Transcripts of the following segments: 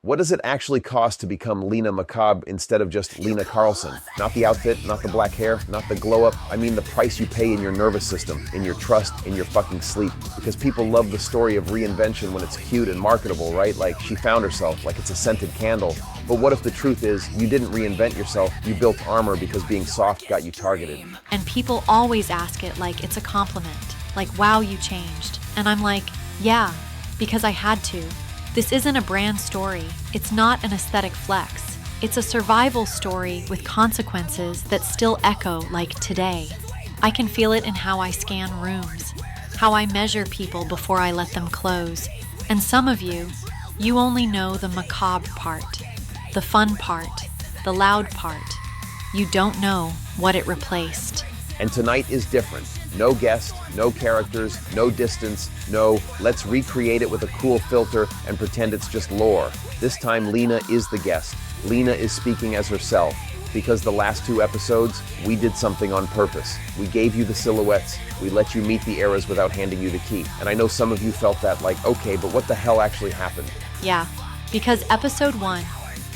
What does it actually cost to become Lina Macabre instead of just Lina Carlson? Not the outfit, not the black hair, not the glow up. I mean the price you pay in your nervous system, in your trust, in your fucking sleep. Because people love the story of reinvention when it's cute and marketable, right? Like she found herself, like it's a scented candle. But what if the truth is you didn't reinvent yourself, you built armor because being soft got you targeted? And people always ask it like it's a compliment. Like, wow, you changed. And I'm like, yeah, because I had to. This isn't a brand story. It's not an aesthetic flex. It's a survival story with consequences that still echo like today. I can feel it in how I scan rooms, how I measure people before I let them close. And some of you only know the macabre part, the fun part, the loud part. You don't know what it replaced. And tonight is different. No guest, no characters, no distance, no let's recreate it with a cool filter and pretend it's just lore. This time Lina is the guest. Lina is speaking as herself. Because the last 2 episodes, we did something on purpose. We gave you the silhouettes. We let you meet the eras without handing you the key. And I know some of you felt that like, okay, but what the hell actually happened? Yeah, because episode 1,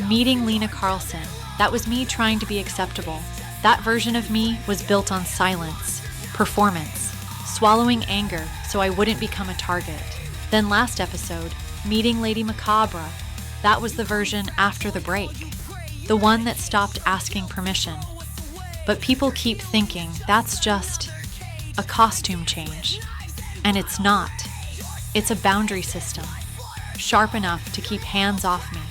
meeting Lina Carlson, that was me trying to be acceptable. That version of me was built on silence, performance, swallowing anger so I wouldn't become a target. Then last episode, meeting Lady Macabre, that was the version after the break, the one that stopped asking permission. But people keep thinking that's just a costume change. And it's not. It's a boundary system, sharp enough to keep hands off me,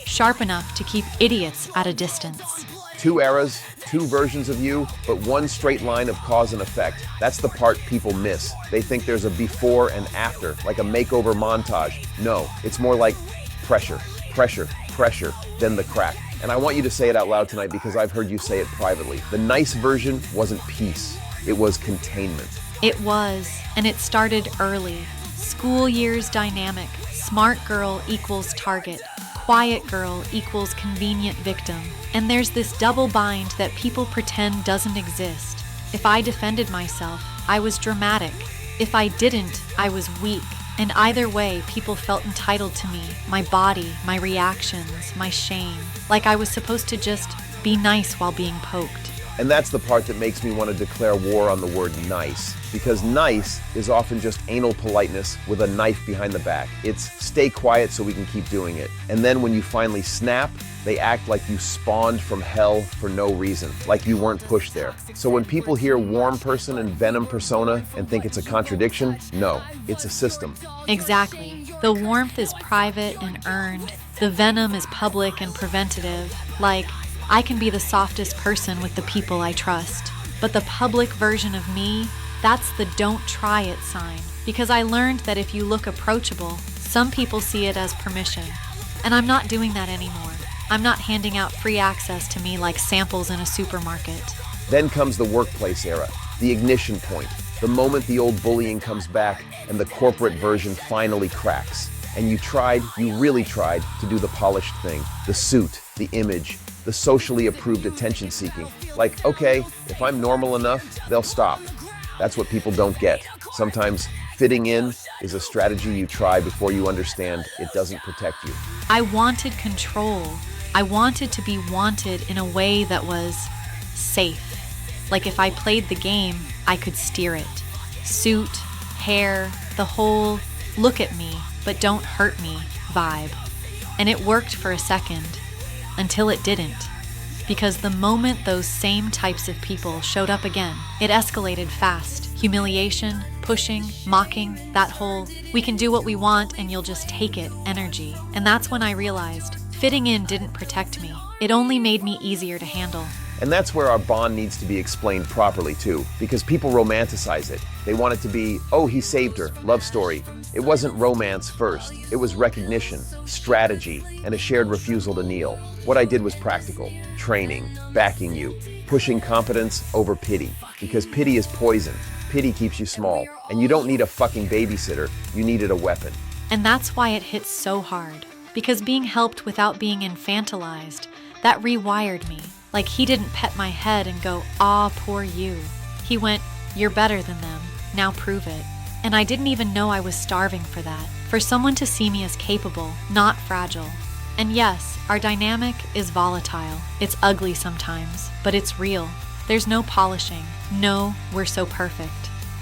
sharp enough to keep idiots at a distance. 2 eras, 2 versions of you, but 1 straight line of cause and effect. That's the part people miss. They think there's a before and after, like a makeover montage. No, it's more like pressure, pressure, pressure, then the crack. And I want you to say it out loud tonight because I've heard you say it privately. The nice version wasn't peace, it was containment. It was, and it started early. School years dynamic. Smart girl equals target. Quiet girl equals convenient victim. And there's this double bind that people pretend doesn't exist. If I defended myself, I was dramatic. If I didn't, I was weak. And either way, people felt entitled to me, my body, my reactions, my shame. Like I was supposed to just be nice while being poked. And that's the part that makes me want to declare war on the word nice. Because nice is often just anal politeness with a knife behind the back. It's stay quiet so we can keep doing it. And then when you finally snap, they act like you spawned from hell for no reason, like you weren't pushed there. So when people hear warm person and venom persona and think it's a contradiction, no, it's a system. Exactly. The warmth is private and earned. The venom is public and preventative. Like, I can be the softest person with the people I trust. But the public version of me, that's the don't try it sign. Because I learned that if you look approachable, some people see it as permission. And I'm not doing that anymore. I'm not handing out free access to me like samples in a supermarket. Then comes the workplace era, the ignition point, the moment the old bullying comes back and the corporate version finally cracks. And you really tried to do the polished thing, the suit, the image, the socially approved attention seeking. Like, okay, if I'm normal enough, they'll stop. That's what people don't get. Sometimes fitting in is a strategy you try before you understand it doesn't protect you. I wanted control. I wanted to be wanted in a way that was safe. Like if I played the game, I could steer it. Suit, hair, the whole look at me, but don't hurt me vibe. And it worked for a second, until it didn't. Because the moment those same types of people showed up again, it escalated fast. Humiliation, pushing, mocking, that whole, we can do what we want and you'll just take it energy. And that's when I realized fitting in didn't protect me. It only made me easier to handle. And that's where our bond needs to be explained properly too, because people romanticize it. They want it to be, oh, he saved her, love story. It wasn't romance first. It was recognition, strategy, and a shared refusal to kneel. What I did was practical, training, backing you, pushing competence over pity, because pity is poison. Pity keeps you small, and you don't need a fucking babysitter, you needed a weapon. And that's why it hits so hard, because being helped without being infantilized, that rewired me. Like he didn't pet my head and go, "Ah, poor you." He went, "You're better than them, now prove it." And I didn't even know I was starving for that. For someone to see me as capable, not fragile. And yes, our dynamic is volatile. It's ugly sometimes, but it's real. There's no polishing. No, we're so perfect.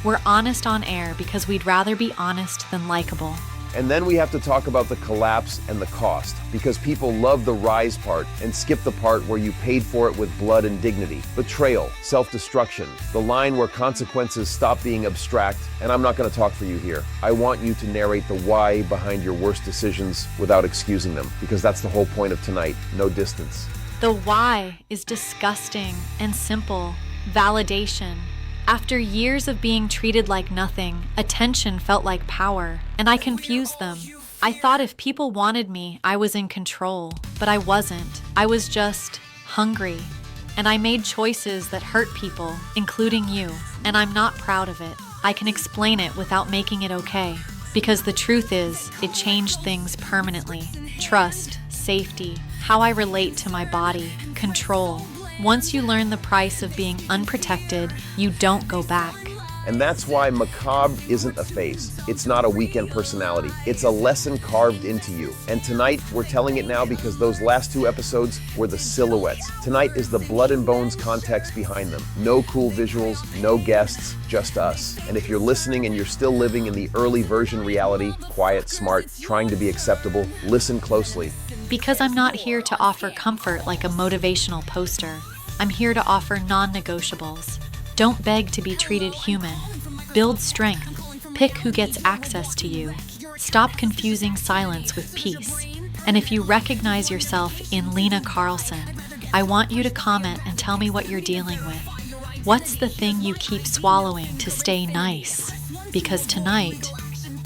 We're honest on air because we'd rather be honest than likable. And then we have to talk about the collapse and the cost, because people love the rise part and skip the part where you paid for it with blood and dignity. Betrayal, self-destruction, the line where consequences stop being abstract, and I'm not going to talk for you here. I want you to narrate the why behind your worst decisions without excusing them, because that's the whole point of tonight, no distance. The why is disgusting and simple. Validation. After years of being treated like nothing, attention felt like power, and I confused them. I thought if people wanted me, I was in control, but I wasn't. I was just hungry, and I made choices that hurt people, including you, and I'm not proud of it. I can explain it without making it okay, because the truth is, it changed things permanently. Trust, safety, how I relate to my body, control. Once you learn the price of being unprotected, you don't go back. And that's why Macabre isn't a phase. It's not a weekend personality. It's a lesson carved into you. And tonight, we're telling it now because those last 2 episodes were the silhouettes. Tonight is the blood and bones context behind them. No cool visuals, no guests, just us. And if you're listening and you're still living in the early version reality, quiet, smart, trying to be acceptable, listen closely. Because I'm not here to offer comfort like a motivational poster. I'm here to offer non-negotiables. Don't beg to be treated human. Build strength. Pick who gets access to you. Stop confusing silence with peace. And if you recognize yourself in Lina Carlson, I want you to comment and tell me what you're dealing with. What's the thing you keep swallowing to stay nice? Because tonight,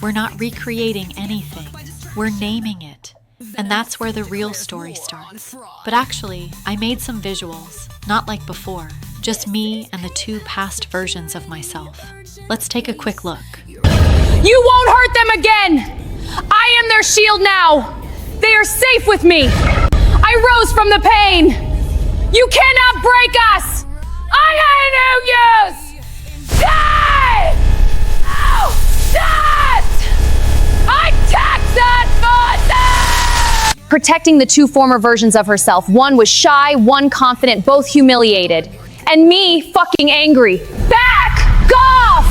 we're not recreating anything. We're naming it. And that's where the real story starts. But actually, I made some visuals, not like before, just me and the 2 past versions of myself. Let's take a quick look. You won't hurt them again! I am their shield now! They are safe with me! I rose from the pain! You cannot break us! I got a new use! Die! Oh, that! I tax that button! Protecting the 2 former versions of herself. One was shy, one confident, both humiliated. And me fucking angry. Back off!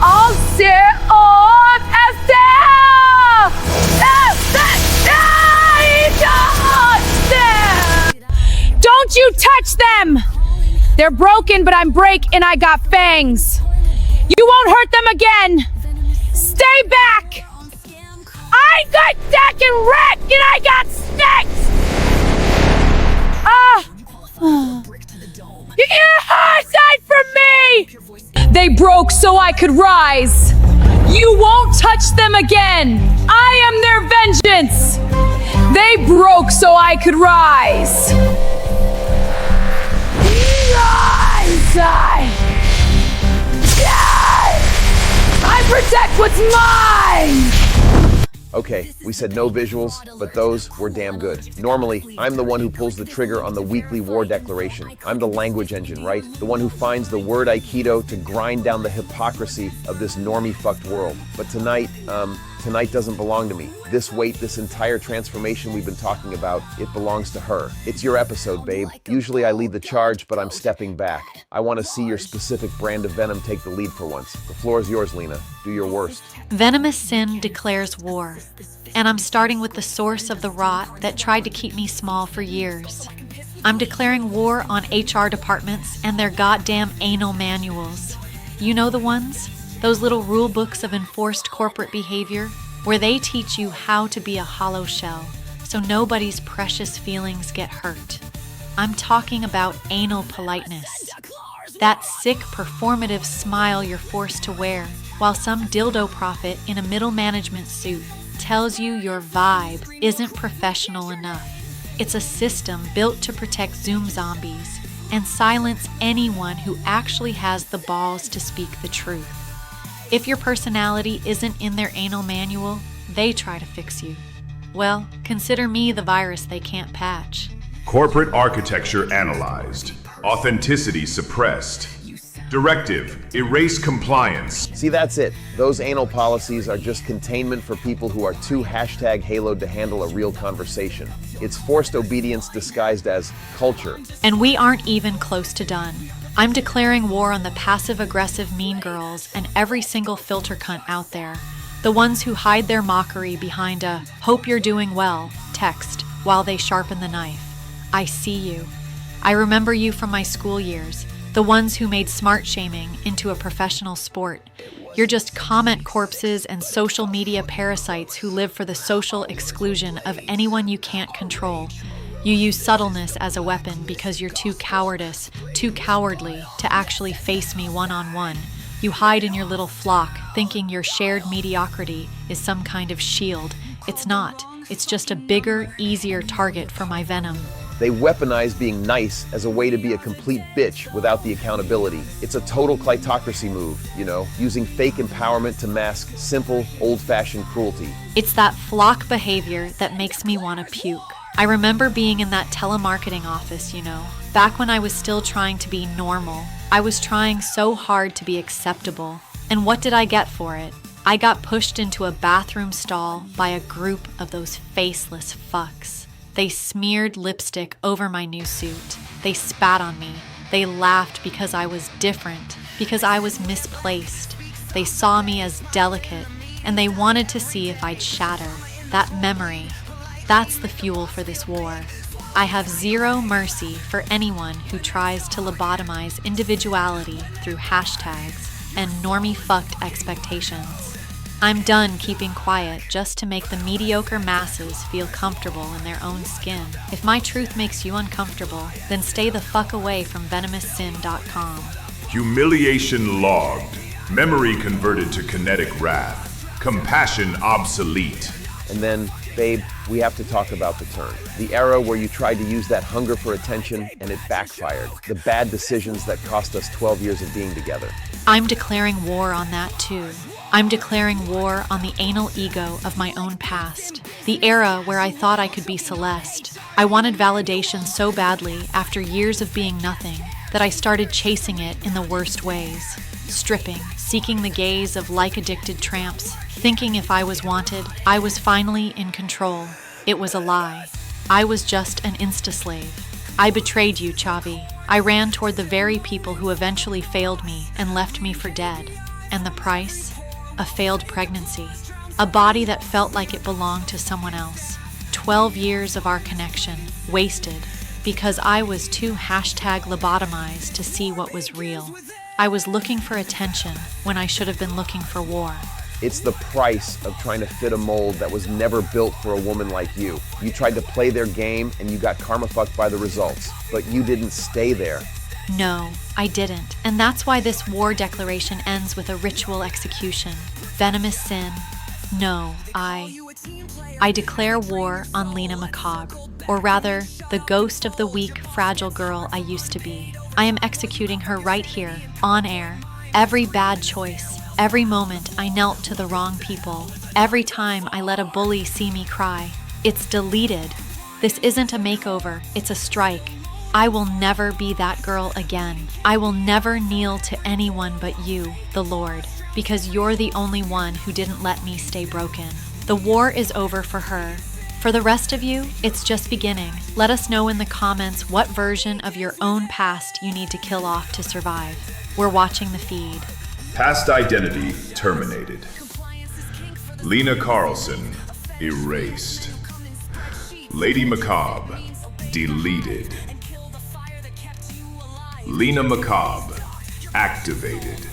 I'll sit off Don't you touch them! They're broken, but I'm break and I got fangs. You won't hurt them again. Stay back! I got deck and wreck and I got snakes! You hide from me! They broke so I could rise. You won't touch them again. I am their vengeance. They broke so I could rise. I protect what's mine! Okay, we said no visuals, but those were damn good. Normally, I'm the one who pulls the trigger on the weekly war declaration. I'm the language engine, right? The one who finds the word Aikido to grind down the hypocrisy of this normie-fucked world. But tonight doesn't belong to me. This weight, this entire transformation we've been talking about, it belongs to her. It's your episode, babe. Usually I lead the charge, but I'm stepping back. I want to see your specific brand of venom take the lead for once. The floor is yours, Lina. Do your worst. Venomous Sin declares war, and I'm starting with the source of the rot that tried to keep me small for years. I'm declaring war on HR departments and their goddamn anal manuals. You know the ones? Those little rule books of enforced corporate behavior, where they teach you how to be a hollow shell, so nobody's precious feelings get hurt. I'm talking about anal politeness. That sick, performative smile you're forced to wear, while some dildo prophet in a middle management suit tells you your vibe isn't professional enough. It's a system built to protect Zoom zombies and silence anyone who actually has the balls to speak the truth. If your personality isn't in their anal manual, they try to fix you. Well, consider me the virus they can't patch. Corporate architecture analyzed. Authenticity suppressed. Directive, erase compliance. See, that's it. Those anal policies are just containment for people who are too #haloed to handle a real conversation. It's forced obedience disguised as culture. And we aren't even close to done. I'm declaring war on the passive-aggressive mean girls and every single filter cunt out there. The ones who hide their mockery behind a "hope you're doing well" text while they sharpen the knife. I see you. I remember you from my school years, the ones who made smart shaming into a professional sport. You're just comment corpses and social media parasites who live for the social exclusion of anyone you can't control. You use subtleness as a weapon because you're too cowardly to actually face me one-on-one. You hide in your little flock, thinking your shared mediocrity is some kind of shield. It's not. It's just a bigger, easier target for my venom. They weaponize being nice as a way to be a complete bitch without the accountability. It's a total clitocracy move, using fake empowerment to mask simple, old-fashioned cruelty. It's that flock behavior that makes me want to puke. I remember being in that telemarketing office, back when I was still trying to be normal. I was trying so hard to be acceptable. And what did I get for it? I got pushed into a bathroom stall by a group of those faceless fucks. They smeared lipstick over my new suit. They spat on me. They laughed because I was different, because I was misplaced. They saw me as delicate, and they wanted to see if I'd shatter. That memory, that's the fuel for this war. I have zero mercy for anyone who tries to lobotomize individuality through hashtags and normie-fucked expectations. I'm done keeping quiet just to make the mediocre masses feel comfortable in their own skin. If my truth makes you uncomfortable, then stay the fuck away from venomoussin.com. Humiliation logged. Memory converted to kinetic wrath. Compassion obsolete. And then, babe, we have to talk about the turn. The era where you tried to use that hunger for attention and it backfired. The bad decisions that cost us 12 years of being together. I'm declaring war on that too. I'm declaring war on the anal ego of my own past. The era where I thought I could be Celeste. I wanted validation so badly after years of being nothing that I started chasing it in the worst ways. Stripping, seeking the gaze of like-addicted tramps, thinking if I was wanted, I was finally in control. It was a lie. I was just an insta-slave. I betrayed you, Chavi. I ran toward the very people who eventually failed me and left me for dead. And the price? A failed pregnancy. A body that felt like it belonged to someone else. 12 years of our connection, wasted, because I was too #lobotomized to see what was real. I was looking for attention when I should have been looking for war. It's the price of trying to fit a mold that was never built for a woman like you. You tried to play their game and you got karma fucked by the results, but you didn't stay there. No, I didn't. And that's why this war declaration ends with a ritual execution. Venomous Sin. No, I declare war on Lina Macabre, or rather, the ghost of the weak, fragile girl I used to be. I am executing her right here, on air. Every bad choice, every moment I knelt to the wrong people, every time I let a bully see me cry. It's deleted. This isn't a makeover, it's a strike. I will never be that girl again. I will never kneel to anyone but you, the Lord, because you're the only one who didn't let me stay broken. The war is over for her. For the rest of you, it's just beginning. Let us know in the comments what version of your own past you need to kill off to survive. We're watching the feed. Past identity terminated. Lina Carlson erased. Lady Macabre deleted. Lina Macabre activated.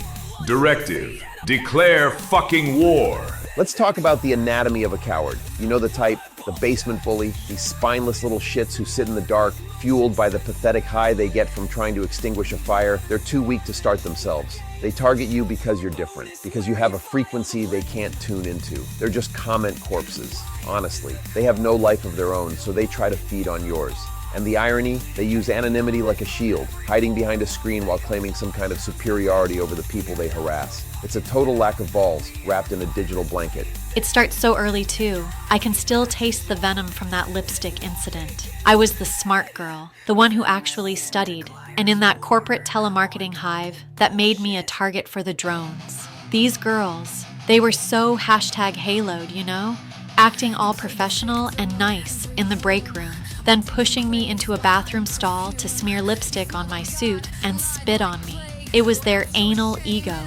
Directive, declare fucking war. Let's talk about the anatomy of a coward. You know the type, the basement bully, these spineless little shits who sit in the dark, fueled by the pathetic high they get from trying to extinguish a fire. They're too weak to start themselves. They target you because you're different, because you have a frequency they can't tune into. They're just comment corpses, honestly. They have no life of their own, so they try to feed on yours. And the irony, they use anonymity like a shield, hiding behind a screen while claiming some kind of superiority over the people they harass. It's a total lack of balls, wrapped in a digital blanket. It starts so early too. I can still taste the venom from that lipstick incident. I was the smart girl, the one who actually studied, and in that corporate telemarketing hive that made me a target for the drones. These girls, they were so #haloed, you know? Acting all professional and nice in the break room, then pushing me into a bathroom stall to smear lipstick on my suit and spit on me. It was their anal ego.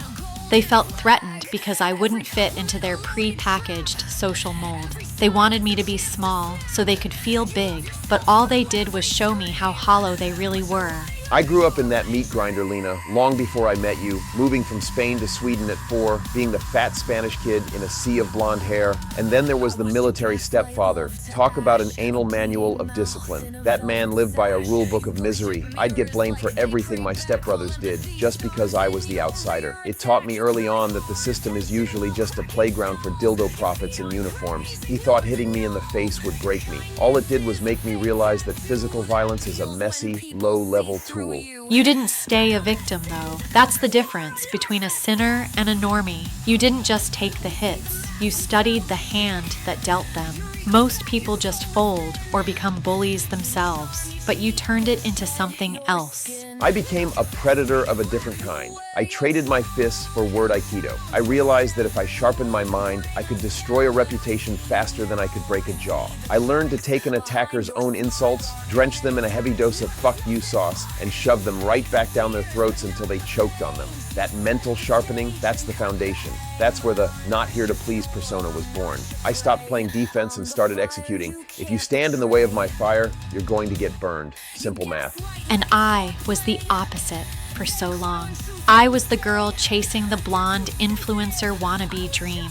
They felt threatened because I wouldn't fit into their pre-packaged social mold. They wanted me to be small so they could feel big, but all they did was show me how hollow they really were. I grew up in that meat grinder, Lina, long before I met you, moving from Spain to Sweden at 4, being the fat Spanish kid in a sea of blonde hair, and then there was the military stepfather. Talk about an anal manual of discipline. That man lived by a rule book of misery. I'd get blamed for everything my stepbrothers did, just because I was the outsider. It taught me early on that the system is usually just a playground for dildo prophets in uniforms. He thought hitting me in the face would break me. All it did was make me realize that physical violence is a messy, low-level tool. You didn't stay a victim, though. That's the difference between a sinner and a normie. You didn't just take the hits. You studied the hand that dealt them. Most people just fold or become bullies themselves, but you turned it into something else. I became a predator of a different kind. I traded my fists for word aikido. I realized that if I sharpened my mind, I could destroy a reputation faster than I could break a jaw. I learned to take an attacker's own insults, drench them in a heavy dose of fuck you sauce, and shove them right back down their throats until they choked on them. That mental sharpening, that's the foundation. That's where the not here to please persona was born. I stopped playing defense and started executing. If you stand in the way of my fire, you're going to get burned. Simple math. And I was the opposite for so long. I was the girl chasing the blonde influencer wannabe dream.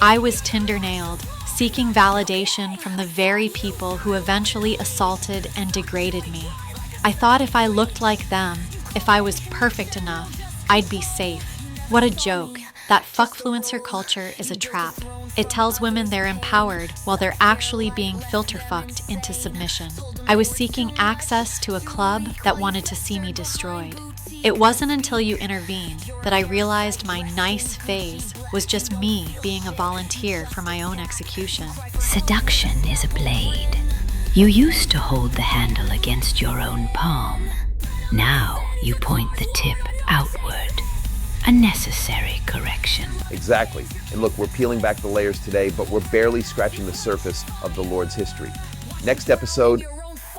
I was Tinder-nailed, seeking validation from the very people who eventually assaulted and degraded me. I thought if I looked like them, if I was perfect enough, I'd be safe. What a joke. That fuckfluencer culture is a trap. It tells women they're empowered while they're actually being filter-fucked into submission. I was seeking access to a club that wanted to see me destroyed. It wasn't until you intervened that I realized my nice phase was just me being a volunteer for my own execution. Seduction is a blade. You used to hold the handle against your own palm. Now you point the tip outward. A necessary correction. Exactly. And look, we're peeling back the layers today, but we're barely scratching the surface of the Lord's history. Next episode,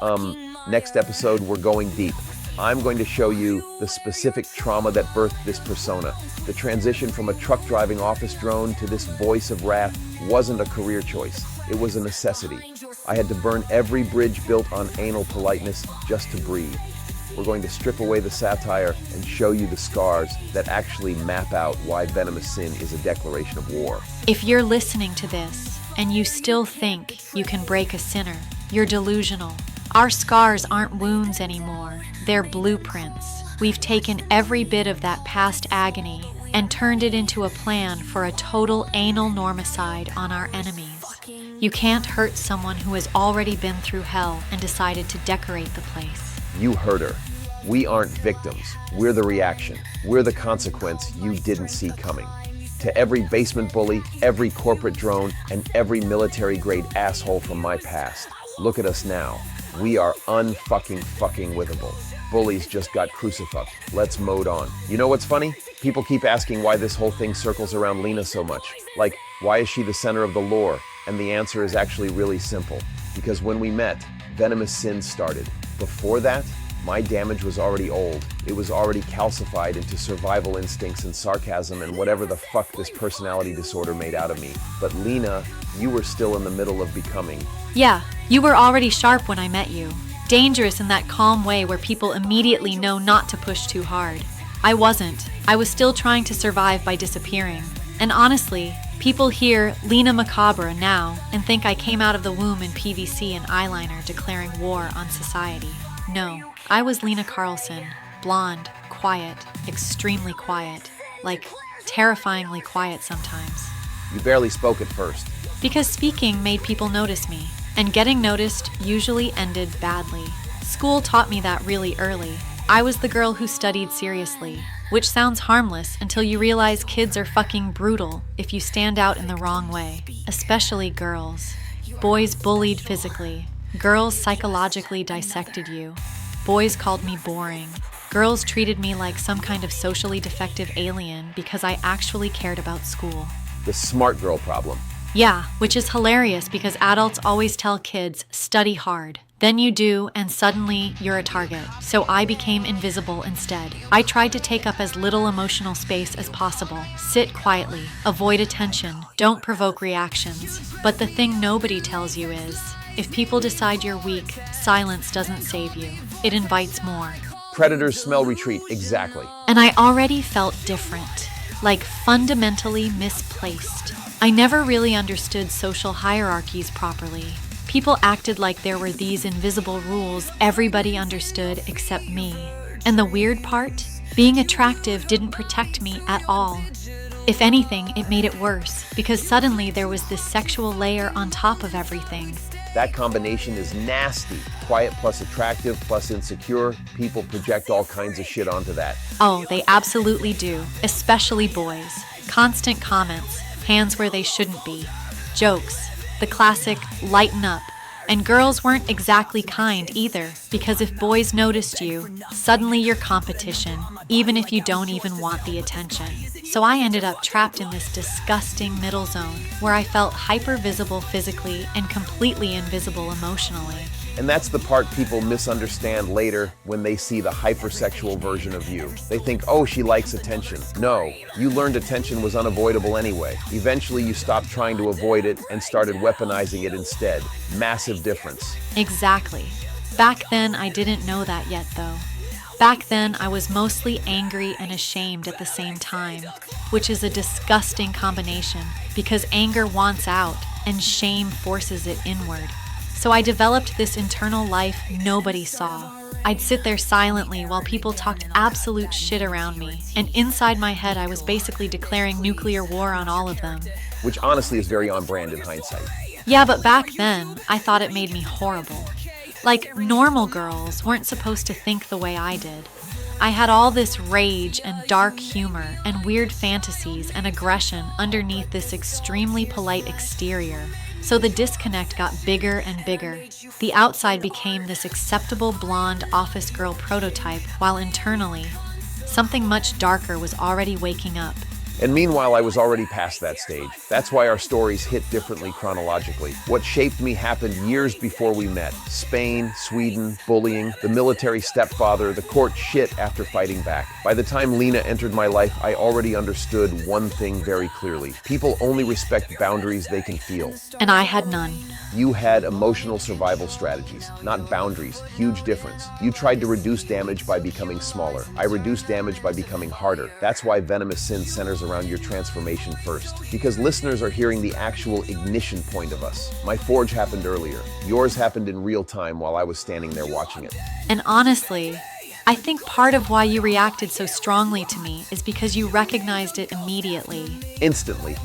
we're going deep. I'm going to show you the specific trauma that birthed this persona. The transition from a truck driving office drone to this voice of wrath wasn't a career choice. It was a necessity. I had to burn every bridge built on anal politeness just to breathe. We're going to strip away the satire and show you the scars that actually map out why Venomous Sin is a declaration of war. If you're listening to this and you still think you can break a sinner, you're delusional. Our scars aren't wounds anymore. They're blueprints. We've taken every bit of that past agony and turned it into a plan for a total anal normicide on our enemies. You can't hurt someone who has already been through hell and decided to decorate the place. You heard her. We aren't victims. We're the reaction. We're the consequence you didn't see coming. To every basement bully, every corporate drone, and every military-grade asshole from my past, look at us now. We are unfucking-fucking-withable. Bullies just got crucified. Let's mode on. You know what's funny? People keep asking why this whole thing circles around Lina so much. Like, why is she the center of the lore? And the answer is actually really simple. Because when we met, Venomous Sin started. Before that, my damage was already old. It was already calcified into survival instincts and sarcasm and whatever the fuck this personality disorder made out of me. But Lina, you were still in the middle of becoming. Yeah, you were already sharp when I met you. Dangerous in that calm way where people immediately know not to push too hard. I wasn't. I was still trying to survive by disappearing. And honestly, people hear Lina Macabre now and think I came out of the womb in PVC and eyeliner declaring war on society. No, I was Lina Carlson, blonde, quiet, extremely quiet, like terrifyingly quiet sometimes. You barely spoke at first. Because speaking made people notice me, and getting noticed usually ended badly. School taught me that really early. I was the girl who studied seriously, which sounds harmless until you realize kids are fucking brutal if you stand out in the wrong way, especially girls. Boys bullied physically. Girls psychologically dissected you. Boys called me boring. Girls treated me like some kind of socially defective alien because I actually cared about school. The smart girl problem. Yeah, which is hilarious because adults always tell kids, study hard. Then you do, and suddenly you're a target. So I became invisible instead. I tried to take up as little emotional space as possible. Sit quietly, avoid attention, don't provoke reactions. But the thing nobody tells you is, if people decide you're weak, silence doesn't save you. It invites more. Predators smell retreat, exactly. And I already felt different, like fundamentally misplaced. I never really understood social hierarchies properly. People acted like there were these invisible rules everybody understood except me. And the weird part? Being attractive didn't protect me at all. If anything, it made it worse, because suddenly there was this sexual layer on top of everything. That combination is nasty. Quiet plus attractive plus insecure. People project all kinds of shit onto that. Oh, they absolutely do, especially boys. Constant comments, hands where they shouldn't be, jokes, the classic lighten up. And girls weren't exactly kind either, because if boys noticed you, suddenly you're competition, even if you don't even want the attention. So I ended up trapped in this disgusting middle zone where I felt hyper-visible physically and completely invisible emotionally. And that's the part people misunderstand later when they see the hypersexual version of you. They think, oh, she likes attention. No, you learned attention was unavoidable anyway. Eventually you stopped trying to avoid it and started weaponizing it instead. Massive difference. Exactly. Back then, I didn't know that yet, though. Back then, I was mostly angry and ashamed at the same time, which is a disgusting combination because anger wants out and shame forces it inward. So I developed this internal life nobody saw. I'd sit there silently while people talked absolute shit around me, and inside my head I was basically declaring nuclear war on all of them. Which honestly is very on brand in hindsight. Yeah, but back then, I thought it made me horrible. Like, normal girls weren't supposed to think the way I did. I had all this rage and dark humor and weird fantasies and aggression underneath this extremely polite exterior. So the disconnect got bigger and bigger. The outside became this acceptable blonde office girl prototype, while internally, something much darker was already waking up. And meanwhile, I was already past that stage. That's why our stories hit differently chronologically. What shaped me happened years before we met. Spain, Sweden, bullying, the military stepfather, the court shit after fighting back. By the time Lina entered my life, I already understood one thing very clearly. People only respect boundaries they can feel. And I had none. You had emotional survival strategies, not boundaries. Huge difference. You tried to reduce damage by becoming smaller. I reduced damage by becoming harder. That's why Venomous Sin centers around your transformation first. Because listeners are hearing the actual ignition point of us. My forge happened earlier. Yours happened in real time while I was standing there watching it. And honestly, I think part of why you reacted so strongly to me is because you recognized it immediately. Instantly.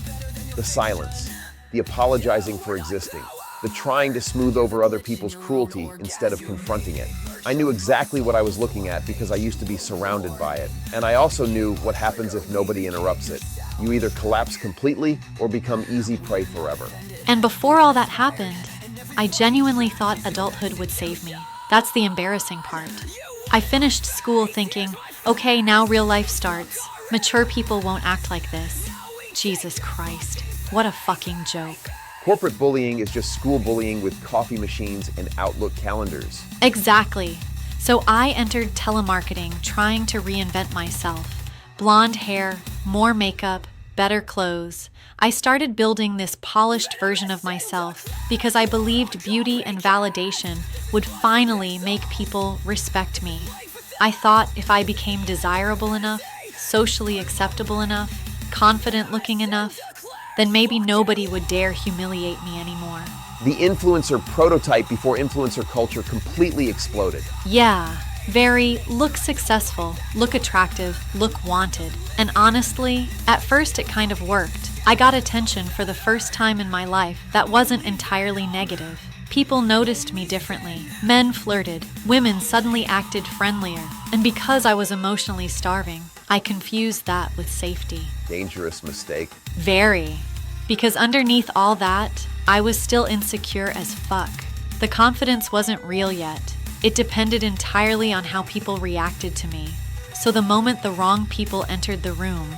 The silence. The apologizing for existing. The trying to smooth over other people's cruelty instead of confronting it. I knew exactly what I was looking at because I used to be surrounded by it. And I also knew what happens if nobody interrupts it. You either collapse completely or become easy prey forever. And before all that happened, I genuinely thought adulthood would save me. That's the embarrassing part. I finished school thinking, okay, now real life starts. Mature people won't act like this. Jesus Christ, what a fucking joke. Corporate bullying is just school bullying with coffee machines and Outlook calendars. Exactly. So I entered telemarketing trying to reinvent myself. Blonde hair, more makeup, better clothes. I started building this polished version of myself because I believed beauty and validation would finally make people respect me. I thought if I became desirable enough, socially acceptable enough, confident looking enough, then maybe nobody would dare humiliate me anymore. The influencer prototype before influencer culture completely exploded. Yeah, very look successful, look attractive, look wanted. And honestly, at first it kind of worked. I got attention for the first time in my life that wasn't entirely negative. People noticed me differently. Men flirted. Women suddenly acted friendlier. And because I was emotionally starving, I confused that with safety. Dangerous mistake. Very. Because underneath all that, I was still insecure as fuck. The confidence wasn't real yet. It depended entirely on how people reacted to me. So the moment the wrong people entered the room,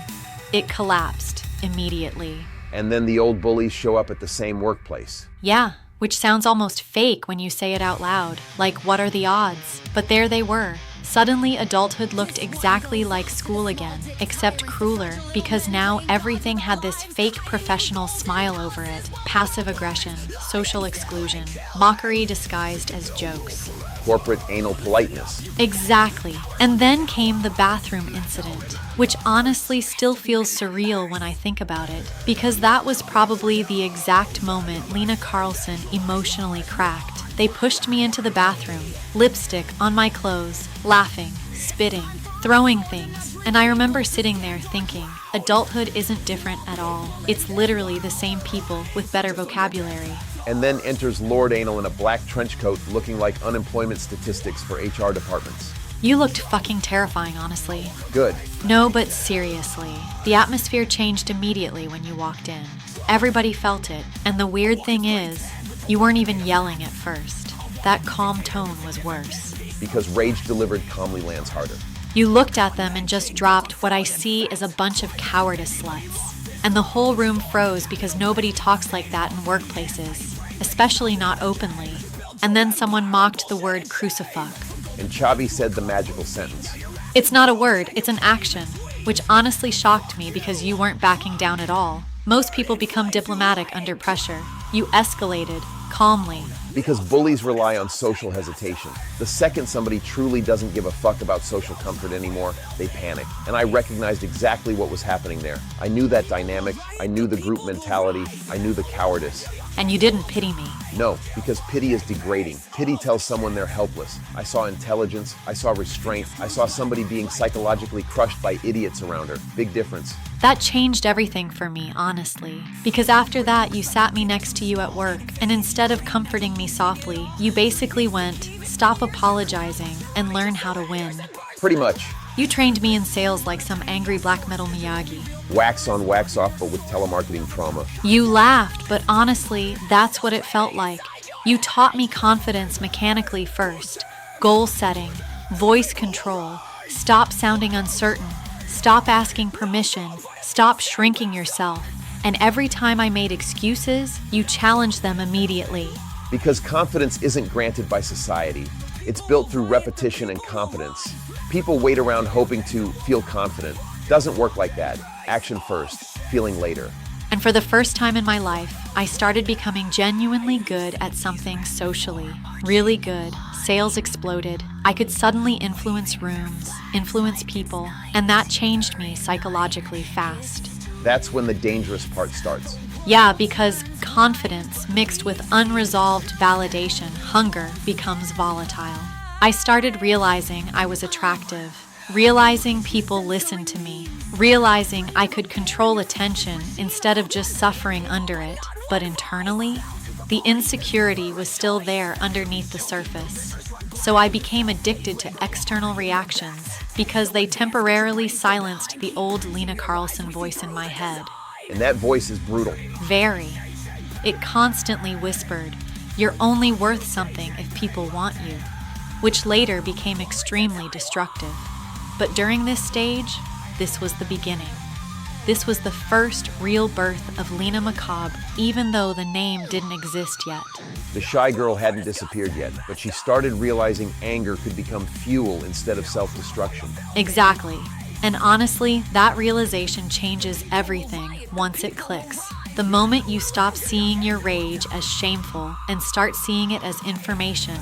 it collapsed immediately. And then the old bullies show up at the same workplace. Yeah, which sounds almost fake when you say it out loud. Like, what are the odds? But there they were. Suddenly, adulthood looked exactly like school again, except crueler, because now everything had this fake professional smile over it. Passive aggression, social exclusion, mockery disguised as jokes. Corporate anal politeness. Exactly. And then came the bathroom incident, which honestly still feels surreal when I think about it, because that was probably the exact moment Lina Carlson emotionally cracked. They pushed me into the bathroom, lipstick on my clothes, laughing, spitting, throwing things, and I remember sitting there thinking, adulthood isn't different at all. It's literally the same people with better vocabulary. And then enters Lord Anal in a black trench coat looking like unemployment statistics for HR departments. You looked fucking terrifying, honestly. Good. No, but seriously, the atmosphere changed immediately when you walked in. Everybody felt it, and the weird thing is, you weren't even yelling at first. That calm tone was worse. Because rage delivered calmly lands harder. You looked at them and just dropped what I see as a bunch of cowardice sluts. And the whole room froze because nobody talks like that in workplaces, especially not openly. And then someone mocked the word crucifuck. And Chavi said the magical sentence. It's not a word, it's an action, which honestly shocked me because you weren't backing down at all. Most people become diplomatic under pressure. You escalated, calmly. Because bullies rely on social hesitation. The second somebody truly doesn't give a fuck about social comfort anymore, they panic. And I recognized exactly what was happening there. I knew that dynamic, I knew the group mentality, I knew the cowardice. And you didn't pity me. No, because pity is degrading. Pity tells someone they're helpless. I saw intelligence, I saw restraint, I saw somebody being psychologically crushed by idiots around her. Big difference. That changed everything for me, honestly. Because after that, you sat me next to you at work, and instead of comforting me softly, you basically went, stop apologizing and learn how to win. Pretty much. You trained me in sales like some angry black metal Miyagi. Wax on, wax off, but with telemarketing trauma. You laughed, but honestly, that's what it felt like. You taught me confidence mechanically first, goal setting, voice control, stop sounding uncertain, stop asking permission, stop shrinking yourself. And every time I made excuses, you challenged them immediately. Because confidence isn't granted by society. It's built through repetition and competence. People wait around hoping to feel confident. Doesn't work like that. Action first, feeling later. And for the first time in my life, I started becoming genuinely good at something socially. Really good. Sales exploded. I could suddenly influence rooms, influence people, and that changed me psychologically fast. That's when the dangerous part starts. Yeah, because confidence mixed with unresolved validation, hunger, becomes volatile. I started realizing I was attractive, realizing people listened to me, realizing I could control attention instead of just suffering under it. But internally, the insecurity was still there underneath the surface. So I became addicted to external reactions because they temporarily silenced the old Lina Carlson voice in my head. And that voice is brutal. Very. It constantly whispered, "You're only worth something if people want you," which later became extremely destructive. But during this stage, this was the beginning. This was the first real birth of Lina Macabre, even though the name didn't exist yet. The shy girl hadn't disappeared yet, but she started realizing anger could become fuel instead of self-destruction. Exactly. And honestly, that realization changes everything once it clicks. The moment you stop seeing your rage as shameful and start seeing it as information,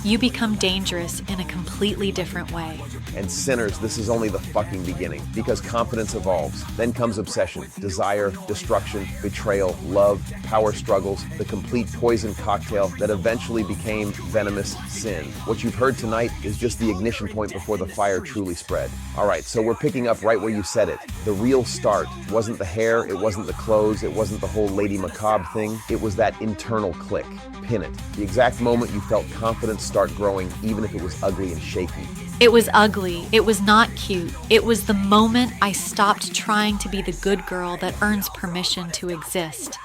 you become dangerous in a completely different way. And sinners, this is only the fucking beginning, because confidence evolves. Then comes obsession, desire, destruction, betrayal, love, power struggles, the complete poison cocktail that eventually became Venomous Sin. What you've heard tonight is just the ignition point before the fire truly spread. All right, so we're picking up right where you said it. The real start wasn't the hair, it wasn't the clothes, it wasn't the whole Lady Macabre thing. It was that internal click. Pin it. The exact moment you felt confidence start growing, even if it was ugly and shaky. It was ugly. It was not cute. It was the moment I stopped trying to be the good girl that earns permission to exist.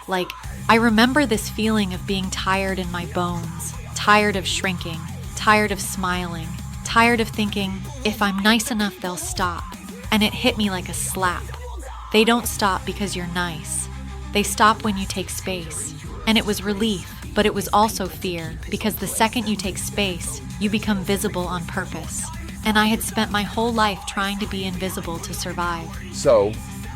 I remember this feeling of being tired in my bones, tired of shrinking, tired of smiling, tired of thinking, if I'm nice enough, they'll stop. And it hit me like a slap. They don't stop because you're nice. They stop when you take space. And it was relief, but it was also fear, because the second you take space, you become visible on purpose. And I had spent my whole life trying to be invisible to survive. So,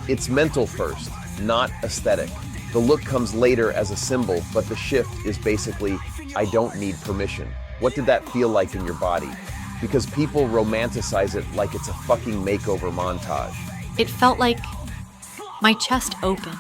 it's mental first, not aesthetic. The look comes later as a symbol, but the shift is basically, I don't need permission. What did that feel like in your body? Because people romanticize it like it's a fucking makeover montage. It felt like my chest opened,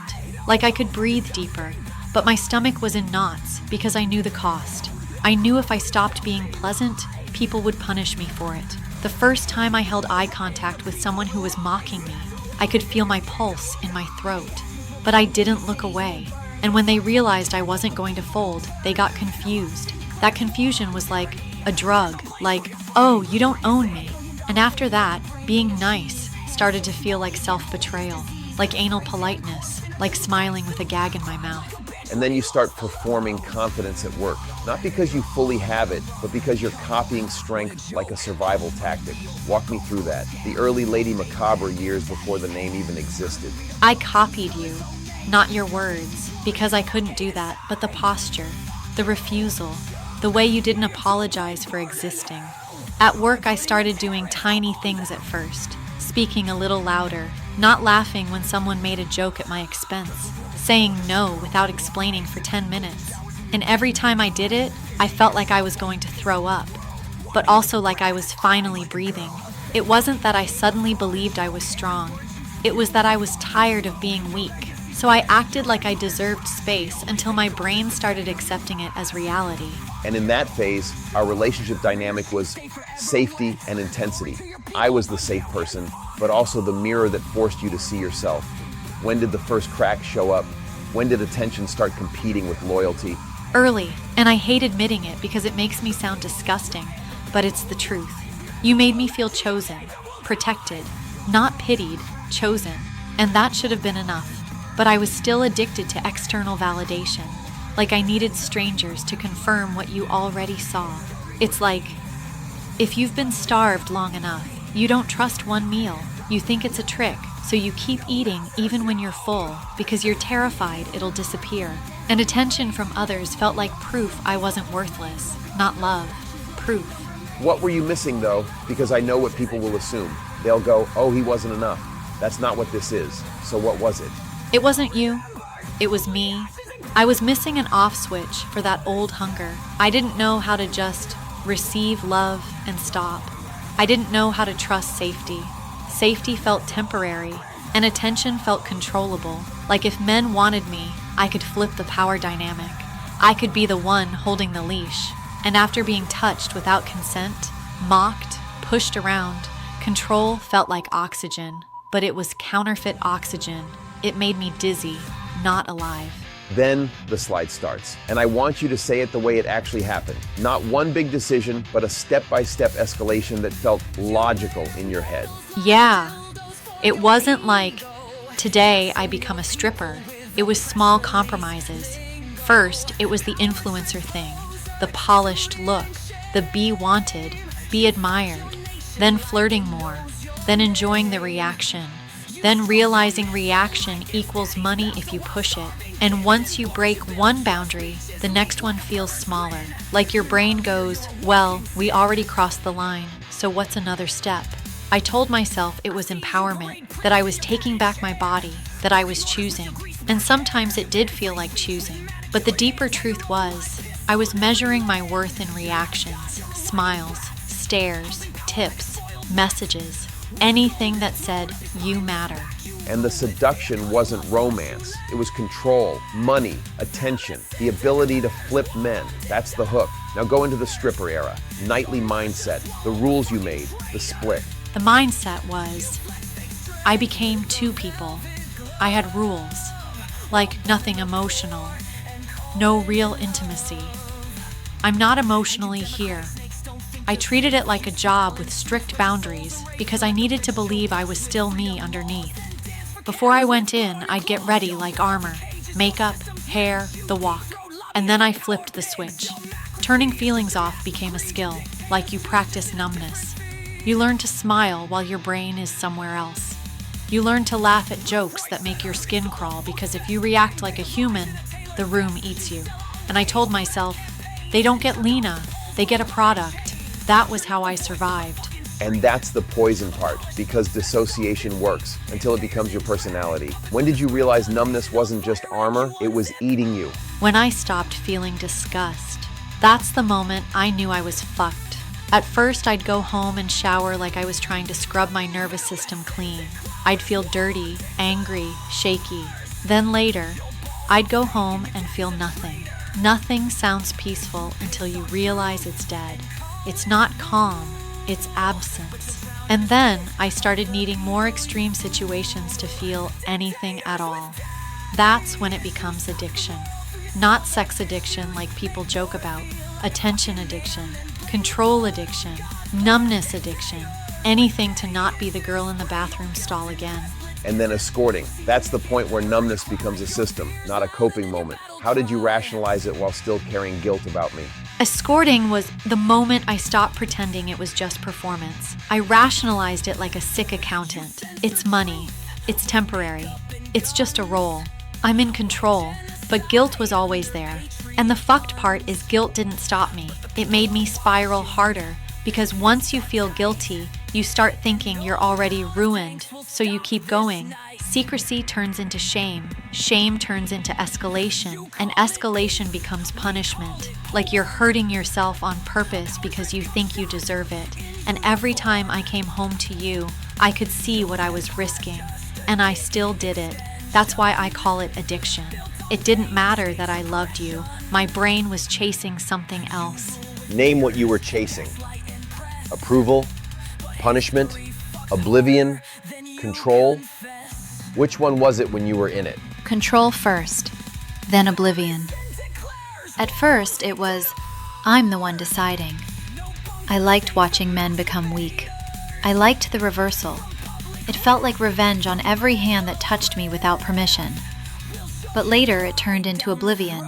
like I could breathe deeper, but my stomach was in knots because I knew the cost. I knew if I stopped being pleasant, people would punish me for it. The first time I held eye contact with someone who was mocking me, I could feel my pulse in my throat. But I didn't look away. And when they realized I wasn't going to fold, they got confused. That confusion was like a drug, like, oh, you don't own me. And after that, being nice started to feel like self-betrayal, like anal politeness, like smiling with a gag in my mouth. And then you start performing confidence at work. Not because you fully have it, but because you're copying strength like a survival tactic. Walk me through that. The early Lady Macabre years before the name even existed. I copied you, not your words, because I couldn't do that, but the posture, the refusal, the way you didn't apologize for existing. At work, I started doing tiny things at first, speaking a little louder, not laughing when someone made a joke at my expense, saying no without explaining for 10 minutes. And every time I did it, I felt like I was going to throw up, but also like I was finally breathing. It wasn't that I suddenly believed I was strong. It was that I was tired of being weak. So I acted like I deserved space until my brain started accepting it as reality. And in that phase, our relationship dynamic was safety and intensity. I was the safe person, but also the mirror that forced you to see yourself. When did the first crack show up? When did attention start competing with loyalty? Early, and I hate admitting it because it makes me sound disgusting, but it's the truth. You made me feel chosen, protected, not pitied, chosen, and that should have been enough. But I was still addicted to external validation, like I needed strangers to confirm what you already saw. It's like, if you've been starved long enough, you don't trust one meal. You think it's a trick, so you keep eating even when you're full because you're terrified it'll disappear. And attention from others felt like proof I wasn't worthless, not love, proof. What were you missing though? Because I know what people will assume. They'll go, oh, he wasn't enough. That's not what this is. So what was it? It wasn't you. It was me. I was missing an off switch for that old hunger. I didn't know how to just receive love and stop. I didn't know how to trust safety. Safety felt temporary, and attention felt controllable. Like if men wanted me, I could flip the power dynamic. I could be the one holding the leash. And after being touched without consent, mocked, pushed around, control felt like oxygen, but it was counterfeit oxygen. It made me dizzy, not alive. Then the slide starts, and I want you to say it the way it actually happened. Not one big decision, but a step-by-step escalation that felt logical in your head. Yeah, it wasn't like, today I become a stripper. It was small compromises. First, it was the influencer thing, the polished look, the be wanted, be admired, then flirting more, then enjoying the reaction, then realizing reaction equals money if you push it. And once you break one boundary, the next one feels smaller. Like your brain goes, well, we already crossed the line, so what's another step? I told myself it was empowerment, that I was taking back my body, that I was choosing. And sometimes it did feel like choosing. But the deeper truth was, I was measuring my worth in reactions, smiles, stares, tips, messages, anything that said, you matter. And the seduction wasn't romance. It was control, money, attention, the ability to flip men. That's the hook. Now go into the stripper era. Nightly mindset, the rules you made, the split. The mindset was, I became two people. I had rules, like nothing emotional, no real intimacy. I'm not emotionally here. I treated it like a job with strict boundaries because I needed to believe I was still me underneath. Before I went in, I'd get ready like armor, makeup, hair, the walk. And then I flipped the switch, Turning feelings off became a skill, like you practice numbness. You learn to smile while your brain is somewhere else. You learn to laugh at jokes that make your skin crawl because if you react like a human, the room eats you. And I told myself, they don't get Lina, they get a product. That was how I survived. And that's the poison part, because dissociation works until it becomes your personality. When did you realize numbness wasn't just armor, it was eating you? When I stopped feeling disgust, that's the moment I knew I was fucked. At first, I'd go home and shower like I was trying to scrub my nervous system clean. I'd feel dirty, angry, shaky. Then later, I'd go home and feel nothing. Nothing sounds peaceful until you realize it's dead. It's not calm, it's absence. And then I started needing more extreme situations to feel anything at all. That's when it becomes addiction. Not sex addiction like people joke about, attention addiction, control addiction, numbness addiction, anything to not be the girl in the bathroom stall again. And then escorting. That's the point where numbness becomes a system, not a coping moment. How did you rationalize it while still carrying guilt about me? Escorting was the moment I stopped pretending it was just performance. I rationalized it like a sick accountant. It's money. It's temporary. It's just a role. I'm in control. But guilt was always there. And the fucked part is guilt didn't stop me. It made me spiral harder. Because once you feel guilty, you start thinking you're already ruined, so you keep going. Secrecy turns into shame. Shame turns into escalation, and escalation becomes punishment. Like you're hurting yourself on purpose because you think you deserve it. And every time I came home to you, I could see what I was risking. And I still did it. That's why I call it addiction. It didn't matter that I loved you. My brain was chasing something else. Name what you were chasing. Approval, punishment, oblivion, control. Which one was it when you were in it? Control first, then oblivion. At first, it was, I'm the one deciding. I liked watching men become weak. I liked the reversal. It felt like revenge on every hand that touched me without permission. But later, it turned into oblivion.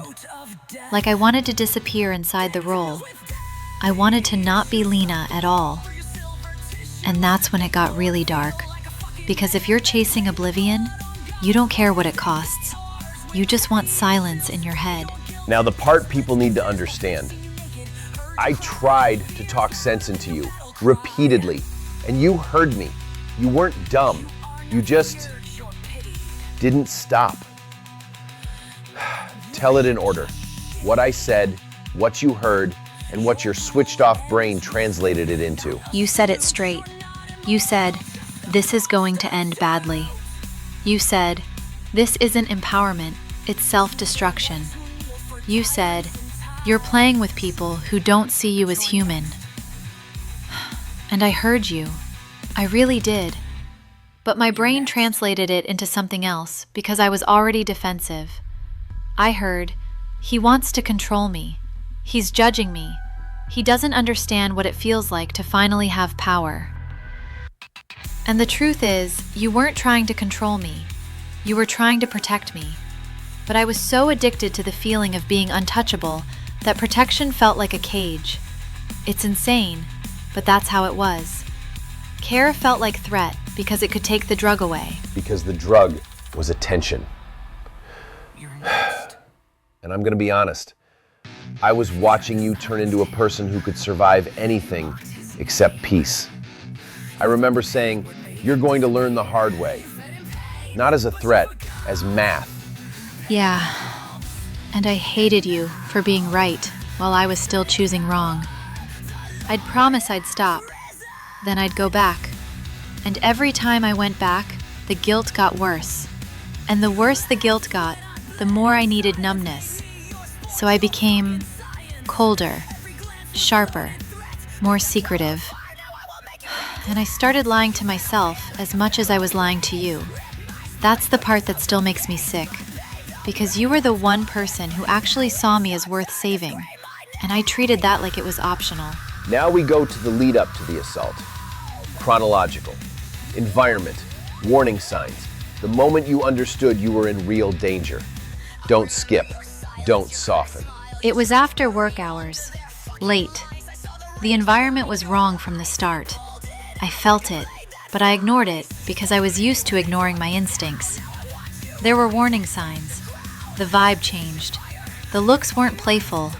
Like I wanted to disappear inside the role. I wanted to not be Lina at all. And that's when it got really dark. Because if you're chasing oblivion, you don't care what it costs. You just want silence in your head. Now the part people need to understand. I tried to talk sense into you, repeatedly, and you heard me. You weren't dumb. You just didn't stop. Tell it in order. What I said, what you heard, and what your switched-off brain translated it into. You said it straight. You said, this is going to end badly. You said, this isn't empowerment, it's self-destruction. You said, you're playing with people who don't see you as human. And I heard you. I really did. But my brain translated it into something else because I was already defensive. I heard, he wants to control me. He's judging me. He doesn't understand what it feels like to finally have power. And the truth is, you weren't trying to control me. You were trying to protect me. But I was so addicted to the feeling of being untouchable that protection felt like a cage. It's insane, but that's how it was. Care felt like threat because it could take the drug away. Because the drug was attention. And I'm gonna be honest. I was watching you turn into a person who could survive anything except peace. I remember saying, you're going to learn the hard way. Not as a threat, as math. Yeah, and I hated you for being right while I was still choosing wrong. I'd promise I'd stop, then I'd go back. And every time I went back, the guilt got worse. And the worse the guilt got, the more I needed numbness. So I became colder, sharper, more secretive. And I started lying to myself as much as I was lying to you. That's the part that still makes me sick. Because you were the one person who actually saw me as worth saving. And I treated that like it was optional. Now we go to the lead up to the assault. Chronological. Environment. Warning signs. The moment you understood you were in real danger. Don't skip. Don't soften. It was after work hours. Late. The environment was wrong from the start. I felt it, but I ignored it because I was used to ignoring my instincts. There were warning signs. The vibe changed. The looks weren't playful.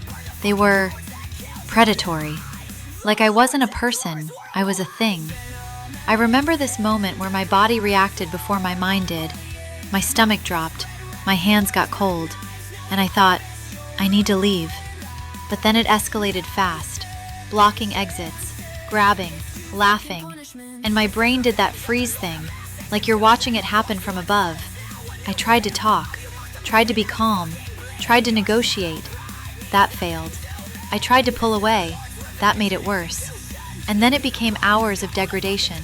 They were predatory. Like I wasn't a person, I was a thing. I remember this moment where my body reacted before my mind did. My stomach dropped, my hands got cold, and I thought, I need to leave. But then it escalated fast, blocking exits, grabbing, laughing, and my brain did that freeze thing, like you're watching it happen from above. I tried to talk, tried to be calm, tried to negotiate. That failed. I tried to pull away. That made it worse. And then it became hours of degradation.